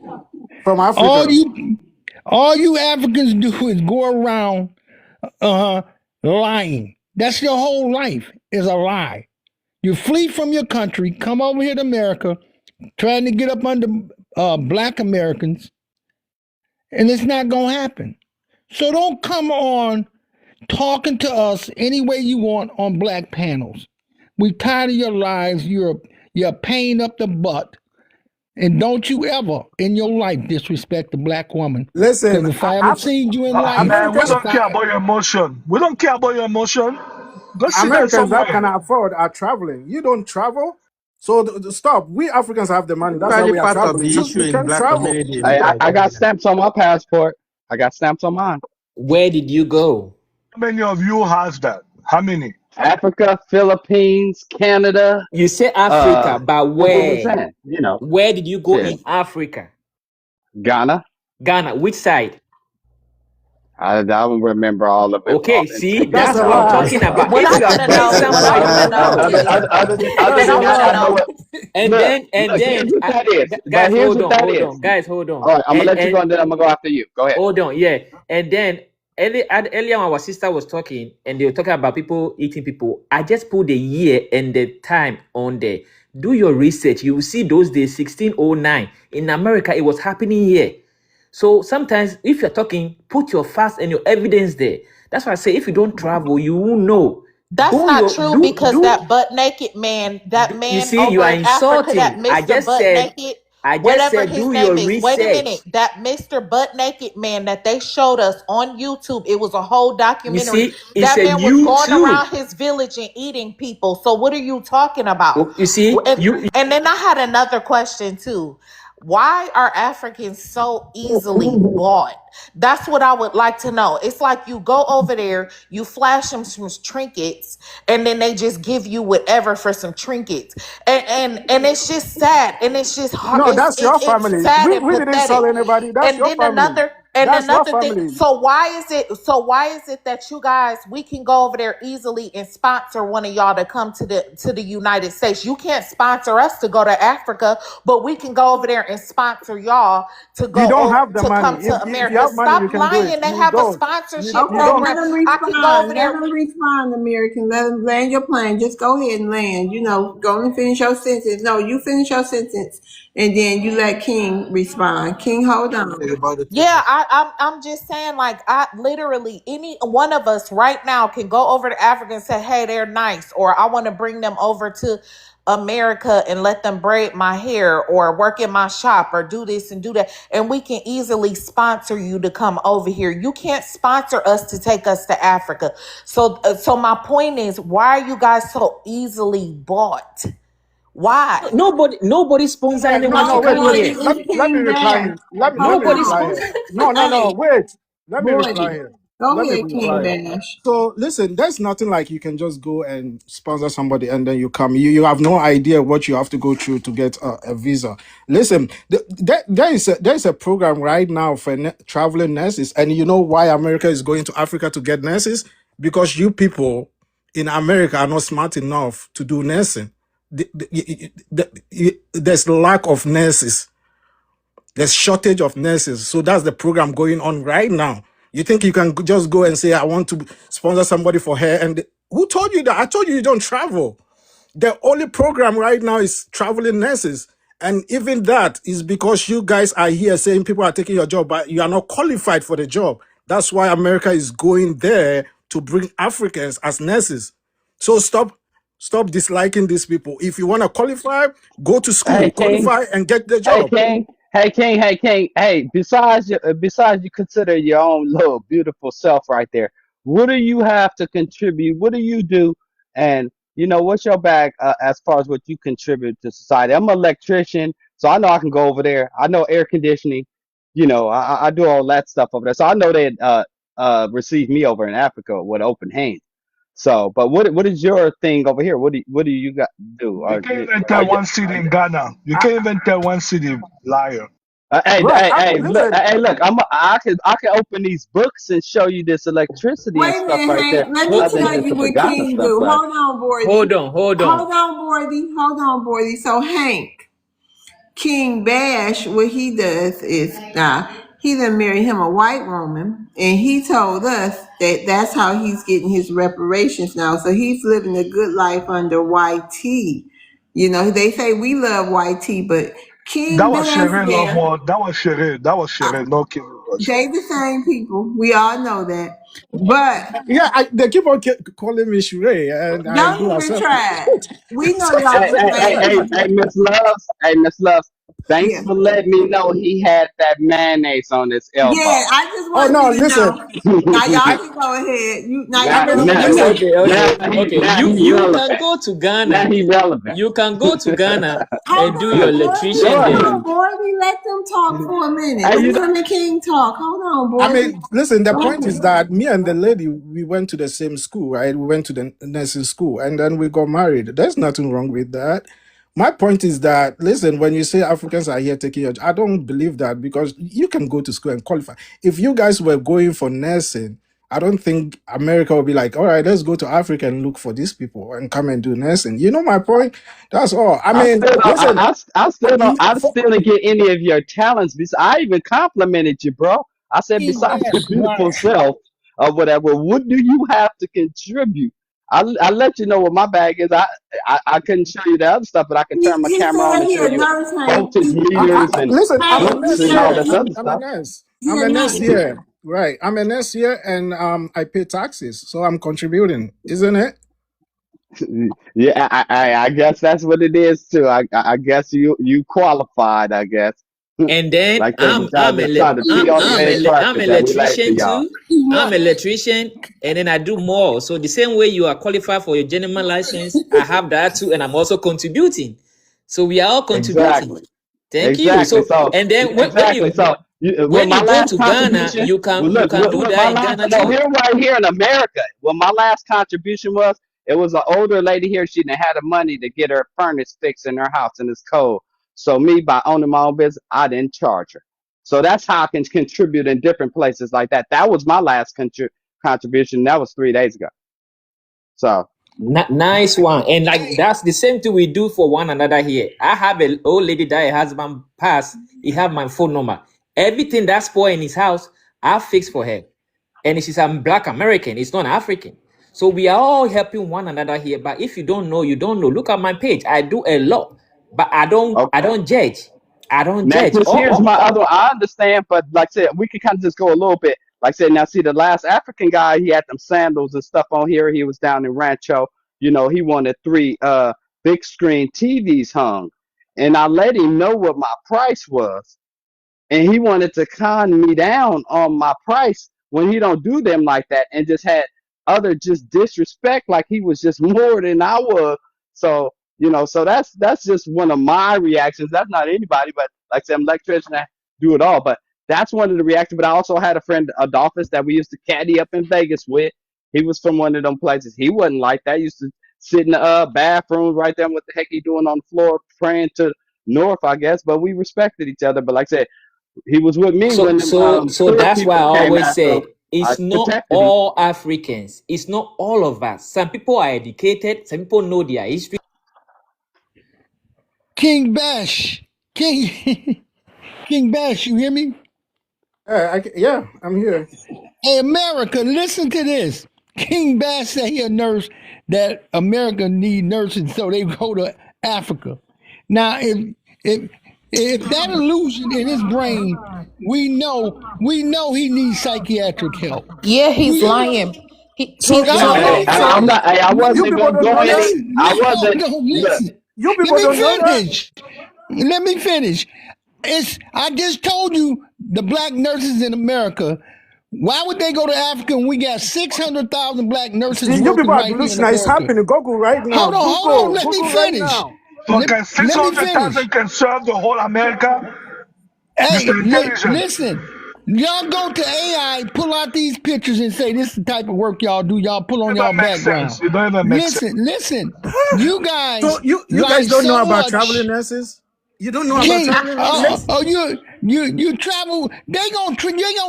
from All Africans? you, all you Africans do is go around, lying. That's your whole life is a lie. You flee from your country, come over here to America, trying to get up under black Americans, and it's not gonna happen. So don't come on talking to us any way you want on black panels. We tired of your lies. You're a pain up the butt. And don't you ever in your life disrespect a black woman. Listen, Because if I ever seen you in life, Man, we Americans, don't care about your emotion. We don't care about your emotion. Go sit down Americans that somewhere. can afford are traveling. You don't travel, so stop. We Africans have the money. That's why Actually, we are part of traveling. the issue You in can black travel. community, I because got stamps on my passport. I got stamps on mine. Where did you go? How many of you has that? How many? Africa, Philippines, Canada. You say Africa, but What we where? saying? You know, Where did you go shit. in Africa? Ghana. Ghana, which side? I don't remember all of it. Okay, All see, That's that's a what I'm lie. talking about. What If I you are want to going know, what I somewhere you want to don't know know. is, other That's than a that, I know lie. it. And Look, then, and here's then, what that is. But guys, here's hold what on, that hold is. on, guys, hold on. All right, I'm gonna let you go, and then I'm gonna go after you. Go ahead. Hold on, yeah. And then earlier our sister was talking, and they were talking about people eating people. I just put the year and the time on there. Do your research. You will see those days, 1609. In America, it was happening here. So sometimes if you're talking, put your facts and your evidence there. That's why I say if you don't travel, you won't know. that's Do not your true because do that butt naked man, that you man see, you over are in Africa, that insulting. Mr. Butt Naked, I just whatever said his do name your is. Wait a minute. research. That Mr. Butt Naked man that they showed us on YouTube, it was a whole You documentary. see, it's That a man was going YouTube. around his village and eating people. So what are you talking about? You see, And then I had another question too. Why are Africans so easily bought? That's what I would like to know. It's like you go over there, you flash them some trinkets, and then they just give you whatever for some trinkets. And it's just sad, and it's just hard. No, that's your It's family. sad and We didn't pathetic. sell anybody. That's And your then family. That's your another thing. family. So why is it that you guys, we can go over there easily and sponsor one of y'all to come to the United States? You can't sponsor us to go to Africa, but we can go over there and sponsor y'all to You go don't have the to money. come to If you America. have money, you Stop can do it. lying. They You have a don't. sponsorship You Okay, don't. let program. them I can go over respond. Let there. them respond, American. Let them land your plane. Just go ahead and land. You know, go and finish your sentence. No, you finish your sentence, and then you let King respond. King, hold on. Yeah, I'm just saying, like, I literally, any one of us right now can go over to Africa and say, hey, they're nice, or I want to bring them over to America and let them braid my hair or work in my shop or do this and do that. And we can easily sponsor you to come over here. You can't sponsor us to take us to Africa. So my point is, why are you guys so easily bought? Why? Nobody sponsor anyone No, to No, wait, come wait. Boydie, here. Let, it's let me King reply Bash. here. Let me Hold Nobody reply on. sponsor. here. No, Hey, wait. Let me reply Boydie, here. go Let me ahead, King reply here. Bash. So listen, there's nothing like you can just go and sponsor somebody and then you come. You have no idea what you have to go through to get a visa. Listen, there is a program right now for traveling nurses, and you know why America is going to Africa to get nurses? Because you people in America are not smart enough to do nursing. There's lack of nurses. There's shortage of nurses. So that's the program going on right now. You think you can just go and say, I want to sponsor somebody for hair? And who told you that? I told you don't travel. The only program right now is traveling nurses. And even that is because you guys are here saying people are taking your job, but you are not qualified for the job. That's why America is going there to bring Africans as nurses. So stop disliking these people. If you want to qualify, go to Hey, school, King. qualify, and get the Hey, job. King. Hey, King. Hey, King. Hey, besides you consider your own little beautiful self right there. What do you have to contribute? What do you do? And what's your bag as far as what you contribute to society? I'm an electrician, so I know I can go over there. I know air conditioning. I do all that stuff over there, so I know they'd receive me over in Africa with open hands. So, but what is your thing over here? What do you got do? You can't even tell one city in Ghana. You can't even tell one city, liar. Hey, Right. hey, hey, look, Listen, hey, look! I can open these books and show you this electricity and Wait a stuff minute, right there, Hank. Let me other tell than you some what Ghana King stuff. do. But Hold on, Boydie. Hold on, hold on. Hold on, Boydie. Hold on, Boydie. So Hank, King Bash, what he does is he done married him a white woman, and he told us that that's how he's getting his reparations now. So he's living a good life under YT. You know, they say we love YT, but That King was Bash Sheree love there, more. That was Sheree. That was Sheree. No King. they the same people. We all know that. But yeah, they keep on calling me Shure, and I don't do even accept try it. We know y'all hey, the hey, hey, same hey, people. hey, Miss Loves, hey, Miss Loves. Thanks Yeah. for letting me know he had that mayonnaise on his elbow. Yeah, I just Oh wanted no, you to listen. know. Now y'all I can go ahead. I now, mean, now, listen. Okay. now he You can relevant. go to Now Ghana. he relevant. You can go to Ghana Hold and do your on, electrician boy. there. Hold on, Jordan, boy. We let them talk for a minute. hey, Let you him know, and King talk. Hold on, I boy. mean, listen, the Go point is ahead. that me and the lady, we went to the same school, right? We went to the nursing school and then we got married. There's nothing wrong with that. My point is that, listen, when you say Africans are here taking your job, I don't believe that because you can go to school and qualify. If you guys were going for nursing, I don't think America will be like, all right, let's go to Africa and look for these people and come and do nursing. You know my point? That's all. I I mean, still don't, listen, I for, still didn't get any of your talents. I even complimented you, bro. I said, King besides your Bash, beautiful right? self or whatever, what do you have to contribute? I let you know what my bag is. I couldn't show you the other stuff, but I can turn my He camera on said and he show a you nurse, Hank. voltage meters and listen, I'm a Hank, he nurse books and said all here. this other I'm a stuff. nurse. he I'm a a nurse nurse. here. Right. I'm a nurse here and I pay taxes. So I'm contributing, isn't it? Yeah, I guess that's what it is too. I guess you qualified. I guess. And then Like that, y'all just try to cheat on the main I'm question that we laid to electrician y'all. too. I'm electrician, and then I do more. So the same way you are qualified for your journeyman license, I have that too, and I'm also contributing. So we are all contributing. Exactly. Thank you. Exactly. So So and then exactly. So well, when my you go last to Ghana, contribution. Well, you look, can do look. that My in last Ghana no too. here right here in America. Well, my last contribution was it was an older lady here. She didn't have the money to get her furnace fixed in her house, and it's cold. So me, by owning my own business, I didn't charge her. So that's how I can contribute in different places like that. That was my last contribution. That was 3 days ago. So Nice one. And like that's the same thing we do for one another here. I have an old lady that her husband passed. He have my phone number. Everything that's spoiled in his house, I fix for her. And she's a black American. It's not African. So we are all helping one another here. But if you don't know, you don't know. Look at my page. I do a lot, but I okay. don't judge. I don't Now, judge. just here's my other. I understand, but like I said, we can kind of just go a little bit. Like I said, now see the last African guy, he had them sandals and stuff on here. He was down in Rancho. You know, he wanted 3 big screen TVs hung, and I let him know what my price was, and he wanted to con me down on my price when he don't do them like that, and just had other just disrespect, like he was just more than I was. So so that's just one of my reactions. That's not anybody, but like I said, I'm an electrician, I do it all. But that's one of the reactions. But I also had a friend, Adolphus, that we used to caddy up in Vegas with. He was from one of them places. He wasn't like that. He used to sit in the bathroom right there. What the heck he doing on the floor praying to North, I guess. But we respected each other. But like I said, he was with me when them So clear that's why I people came always after him. said I it's not protected him. all Africans. It's not all of us. Some people are educated. Some people know their history. King Bash, King King Bash, you hear me? Yeah, I'm here. Hey, America, listen to this. King Bass said he a nurse that America need nurses, so they go to Africa. Now, if that illusion in his brain, we know he needs psychiatric help. Yeah, he's We lying. So He's no, so let lying. me Hey, I'm finish. not. Hey, I you wasn't people gonna don't go know any. that? I No, wasn't. no, Look, listen. You Let people me don't know that? finish. Let me finish. I just told you the black nurses in America. Why would they go to Africa when we got 600,000 black nurses See, you people working are right here in delusional. It's America? happening. Google right now. Hold on. Let me Google right finish. now. Okay, Let me finish. 600,000 can serve the whole America. Hey, Mr. Intelligent. listen. Y'all go to AI, pull out these pictures and say this is the type of work y'all do. Y'all pull on It y'all don't make sense. background. It don't even make sense. Listen. You So guys you like guys don't know so about traveling much. nurses? You don't know about King, traveling nurses? you travel. They gonna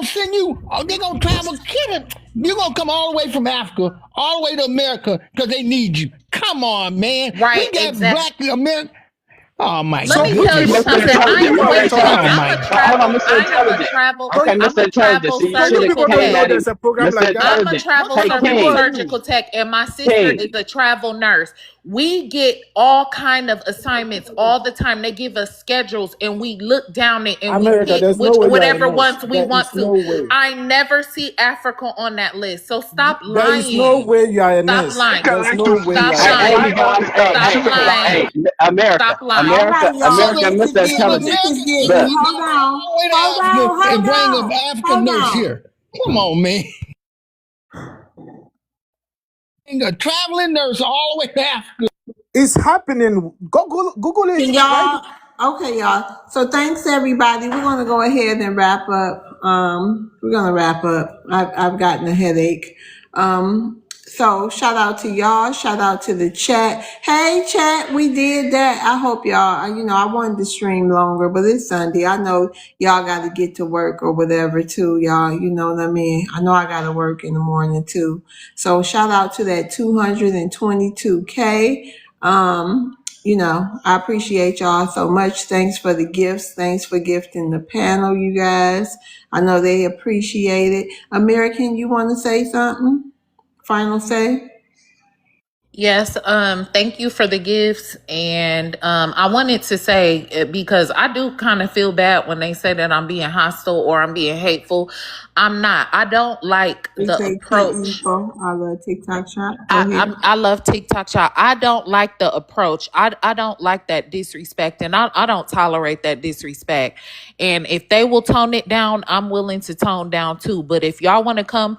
send you. They gonna travel. You gonna come all the way from Africa, all the way to America, because they need you. Come on, man. Right, We got exactly. black America. Oh my Let me tell you goodness. Mr. something. Intelligent, What are we Wait a talking minute. Oh about? my. hold on, Mr. Intelligent. Okay, I'm Mr. a Intelligent. travel See, you So should you have surgical people came don't know tech. at him, there's a program Mr. like that? I'm a Intelligent. travel What Hey, kind of people King, are surgical you? tech, and my sister King, is a travel nurse. We get all kind of assignments all the time. They give us schedules and we look down it and we America, pick there's no way you are a whatever nurse. ones we There want is to. no way. I never see Africa on that list. So stop There is no lying. way you are a Stop nurse. lying. There's no way you Stop are a Hey, nurse. lying. you guys, hey, Stop hey, lying. hey, America, Stop lying. All America, right, So y'all. America, This the is Mr. getting, Intelligent. this is Americans getting, think Look, we hold go on, all the way to hold Africa on, and hold bring on, an African hold nurse on. here. Come on, man. Bring a traveling nurse all the way to Africa. It's happening. Google it Can right. y'all? Okay, y'all. So thanks everybody. We're gonna go ahead and wrap up. We're gonna wrap up. I've gotten a headache. So shout out to y'all. Shout out to the chat. Hey chat, we did that. I hope y'all. I wanted to stream longer, but it's Sunday. I know y'all got to get to work or whatever too, y'all. You know what I mean? I know I got to work in the morning too. So shout out to that 222K. I appreciate y'all so much. Thanks for the gifts. Thanks for gifting the panel, you guys. I know they appreciate it. American, you want to say something? Final say? Yes, thank you for the gifts. And I wanted to say, because I do kind of feel bad when they say that I'm being hostile or I'm being hateful. I'm not. I don't like the Appreciate you, approach. info. I love TikTok shop. Go ahead. I love TikTok shop. I don't like the approach. I don't like that disrespect, and I don't tolerate that disrespect. And if they will tone it down, I'm willing to tone down too. But if y'all want to come,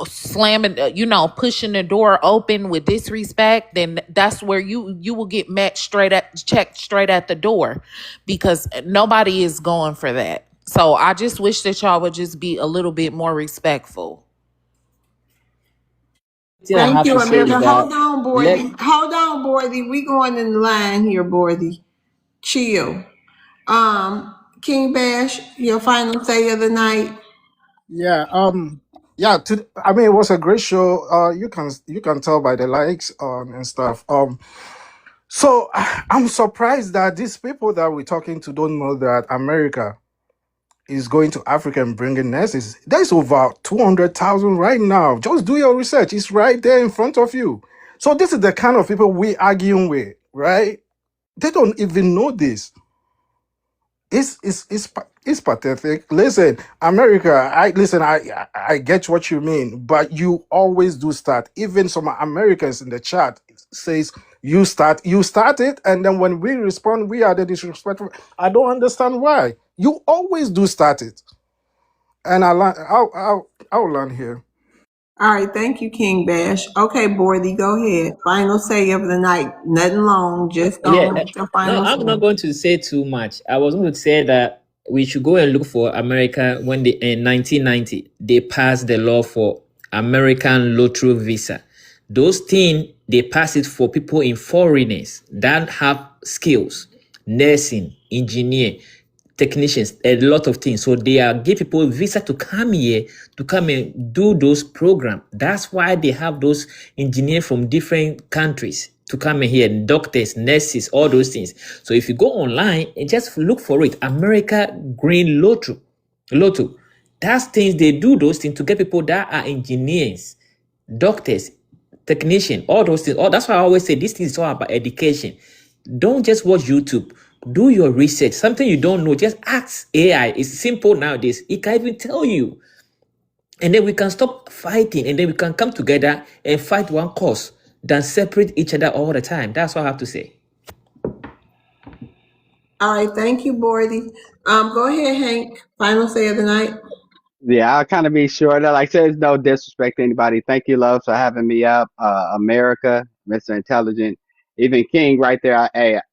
slamming, pushing the door open with disrespect, then that's where you will get met checked straight at the door, because nobody is going for that. So I just wish that y'all would just be a little bit more respectful. Thing I Thank have you, to say is America. that Hold on, let Bordy. Hold on, Bordy. We going in the line here, Bordy. Chill. King Bash, your final say of the night. Yeah. Yeah. I mean, it was a great show. You can tell by the likes and stuff. So I'm surprised that these people that we're talking to don't know that America is going to Africa and bringing nurses. There's over 200,000 right now. Just do your research. It's right there in front of you. So this is the kind of people we arguing with, right? They don't even know this. It's pathetic. Listen, America. I get what you mean, but you always do start. Even some Americans in the chat says you start. You start it, and then when we respond, we are the disrespectful. I don't understand why. You always do start it, and I'll learn here. All right, thank you, King Bash. Okay, Bordy, go ahead. Final say of the night. Nothing long, just go yeah, on with your no, final I'm not say. going to say too much. I was going to say that we should go and look for America when they in 1990 they passed the law for American lottery visa. Those things they pass it for people in foreigners that have skills, nursing, engineer, technicians, a lot of things. So they are give people visa to come here to come and do those programs. That's why they have those engineers from different countries to come in here, doctors, nurses, all those things. So if you go online and just look for it, America Green Lotto. That's things they do those things to get people that are engineers, doctors, technician, all those things. That's why I always say this thing is all about education. Don't just watch YouTube. Do your research. Something you don't know, just ask AI. It's simple nowadays. It can even tell you. And then we can stop fighting and then we can come together and fight one cause than separate each other all the time. That's what I have to say. All right, thank you, Bordy. Go ahead, Hank. Final say of the night. Yeah, I'll kind of be short. Like I said, there's no disrespect to anybody. Thank you, love, for having me up. America, Mr. Intelligent, even King right there.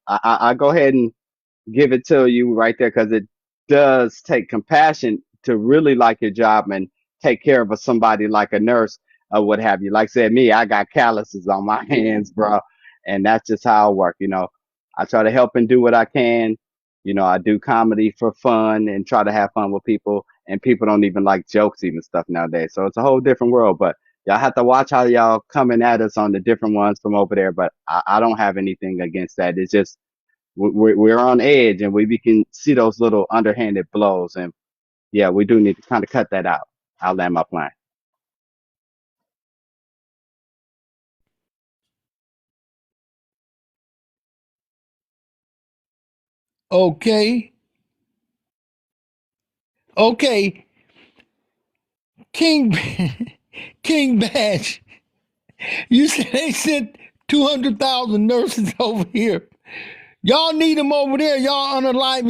I go ahead and give it to you right there because it does take compassion to really like your job and take care of somebody like a nurse or what have you. Like I said, me, I got calluses on my hands, bro, and that's just how I work. I try to help and do what I can. I do comedy for fun and try to have fun with people, and people don't even like jokes, even stuff nowadays. So it's a whole different world, but y'all have to watch how y'all coming at us on the different ones from over there. But I don't have anything against that. It's just, we're on edge and we can see those little underhanded blows. And yeah, we do need to kind of cut that out. I'll land my plane. Okay. Okay. King King Badge, you said they sent 200,000 nurses over here. Y'all need them over there. Y'all unalive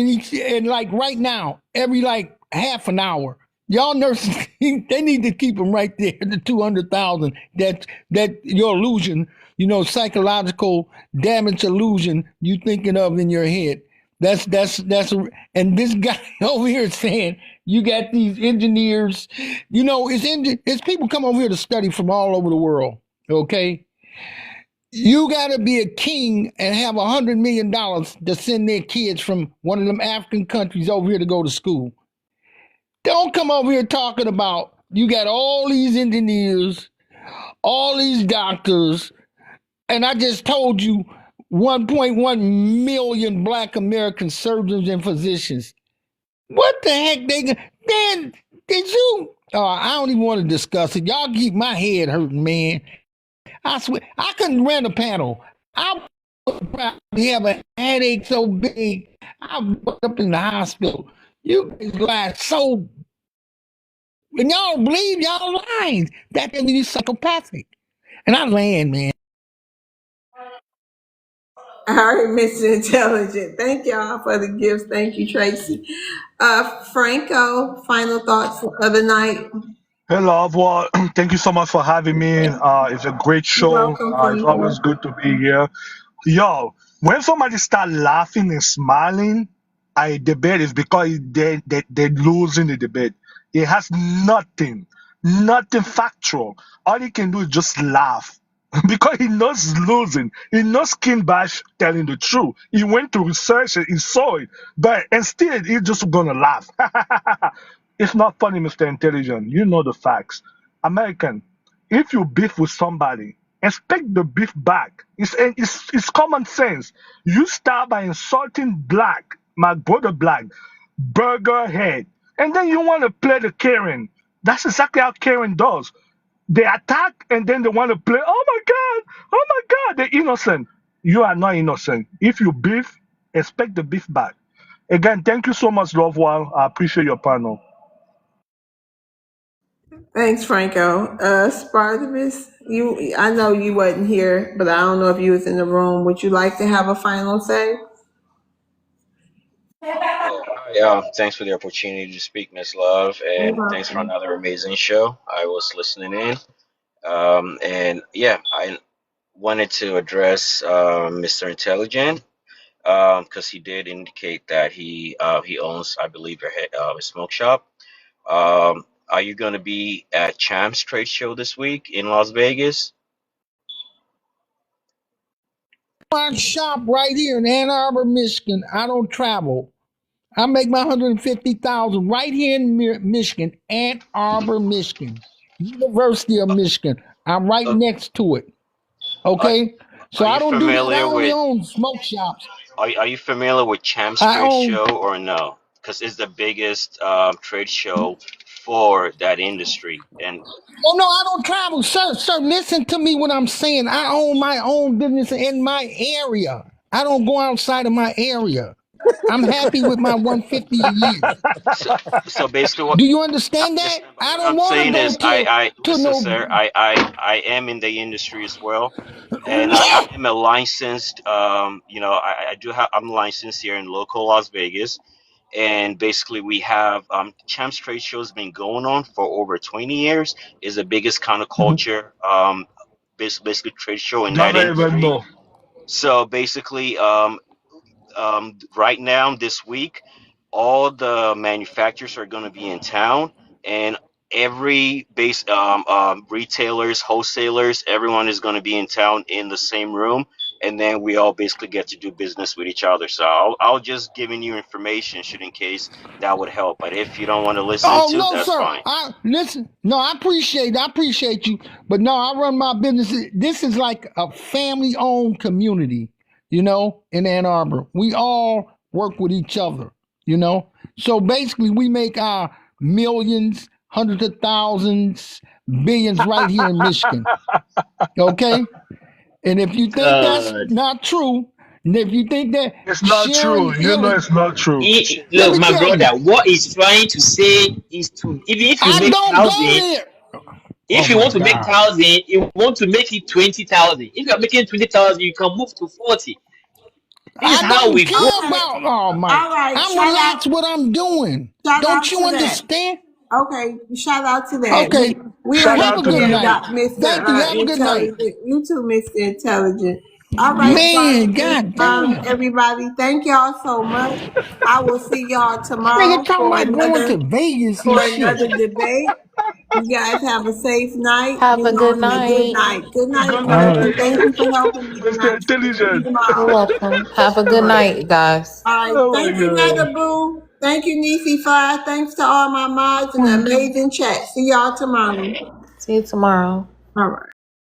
and like right now, every like half an hour. Y'all nurses, they need to keep them right there. The 200,000. That your illusion, psychological damage illusion you thinking of in your head. That's and this guy over here is saying you got these engineers. It's people come over here to study from all over the world. Okay, you got to be a king and have $100 million to send their kids from one of them African countries over here to go to school. Don't come over here talking about you got all these engineers, all these doctors, and I just told you 1.1 million Black American surgeons and physicians. What the heck man, did you? Oh, I don't even want to discuss it. Y'all keep my head hurting, man. I swear, I couldn't run a panel. I would probably have a headache so big, I woke up in the hospital. You guys lie so, and y'all believe y'all lying. That can be psychopathic. And I land, man. All right, Mr. Intelligent. Thank y'all for the gifts. Thank you, Tracy. Franco, final thoughts for the night. Hello, well, thank you so much for having me. It's a great You're show. welcome, It's always Franco. good to be here. Yo, when somebody start laughing and smiling at a debate, it's because they're losing the debate. It has nothing factual. All he can do is just laugh because he knows he's losing. He knows King Bash telling the truth. He went to research it, he saw it, but instead he's just gonna laugh. It's not funny, Mr. Intelligent. You know the facts. American, if you beef with somebody, expect the beef back. It's common sense. You start by insulting Black, my brother Black, burger head, and then you want to play the Karen. That's exactly how Karen does. They attack and then they want to play. Oh my God, they're innocent. You are not innocent. If you beef, expect the beef back. Again, thank you so much, Love One. I appreciate your panel. Thanks, Franco. Spartacus, I know you wasn't here, but I don't know if you was in the room. Would you like to have a final say? Oh, hi, thanks for the opportunity to speak, Miss Love, You're and thanks for welcome. another amazing show. I was listening in, and yeah, I wanted to address Mr. Intelligent because he did indicate that he owns, I believe, a smoke shop. Are you going to be at Champs Trade Show this week in Las Vegas? I shop right here in Ann Arbor, Michigan. I don't travel. I make my 150,000 right here in Michigan, Ann Arbor, Michigan, University of Michigan. I'm right Uh, next to it. are, Okay, so are I you don't do that. I familiar only with own smoke shops. are you familiar with Champs I Trade own. Show or no? Because it's the biggest trade show for that industry, and Oh no, I don't travel, sir. Sir, listen to me. What I'm saying. I own my own business in my area. I don't go outside of my area. I'm happy with my 150 a year. so basically what Do you I understand that? understand, but I what don't I'm want to saying go is I to listen, no. sir, I am in the industry as well, and I am a licensed I do have I'm licensed here in local Las Vegas, and basically we have Champs Trade Show's been going on for over 20 years. Is the biggest counterculture basically trade show in that Never even industry. know. So basically right now this week all the manufacturers are going to be in town, and every base retailers, wholesalers, everyone is going to be in town in the same room, and then we all basically get to do business with each other. So I'll just giving you information should in case that would help, but if you don't want to listen Oh to, no, that's sir. fine. I listen. No, I appreciate you, but no, I run my business. This is like a family-owned community, in Ann Arbor. We all work with each other, So basically, we make our millions, hundreds of thousands, billions right here in Michigan. Okay, and if you think that's Good. not true, And if you think that It's not sharing true. You know illy, it's not true. let Look, me my tell brother, you, what he's trying to say is to even if you I make don't go 1,000, there. Oh if you my want to make God. 1,000, you want to make it 20,000. If you're making 20,000, you can move to 40. This is I how don't we care go. Okay. about, oh my, All right. I'm relaxed what I'm doing. Shout Don't out you to that. understand? Okay, shout out to that. Okay, We Shout have out a to good understand, Nisi. night. Mr. Thank you. Have a good night. Intelligent. You too, Mr. Intelligent. All right, Man, Jonathan. god damn. Everybody, thank y'all so much. I will see y'all Nigga tomorrow talking about going to Vegas and for shit. another debate. You guys have a safe night. Have You a know, good and a good night. night. Good night, Good All Jonathan. right. night. Thank you for helping me Mr. tonight. See you Intelligent. You're tomorrow. welcome. Have a All good right. night, guys. All right. Oh my Thank you, god. Netta Boo. Thank you, Nisi Fly. Thanks to all my mods and the amazing chat. See y'all tomorrow. See you tomorrow. All right.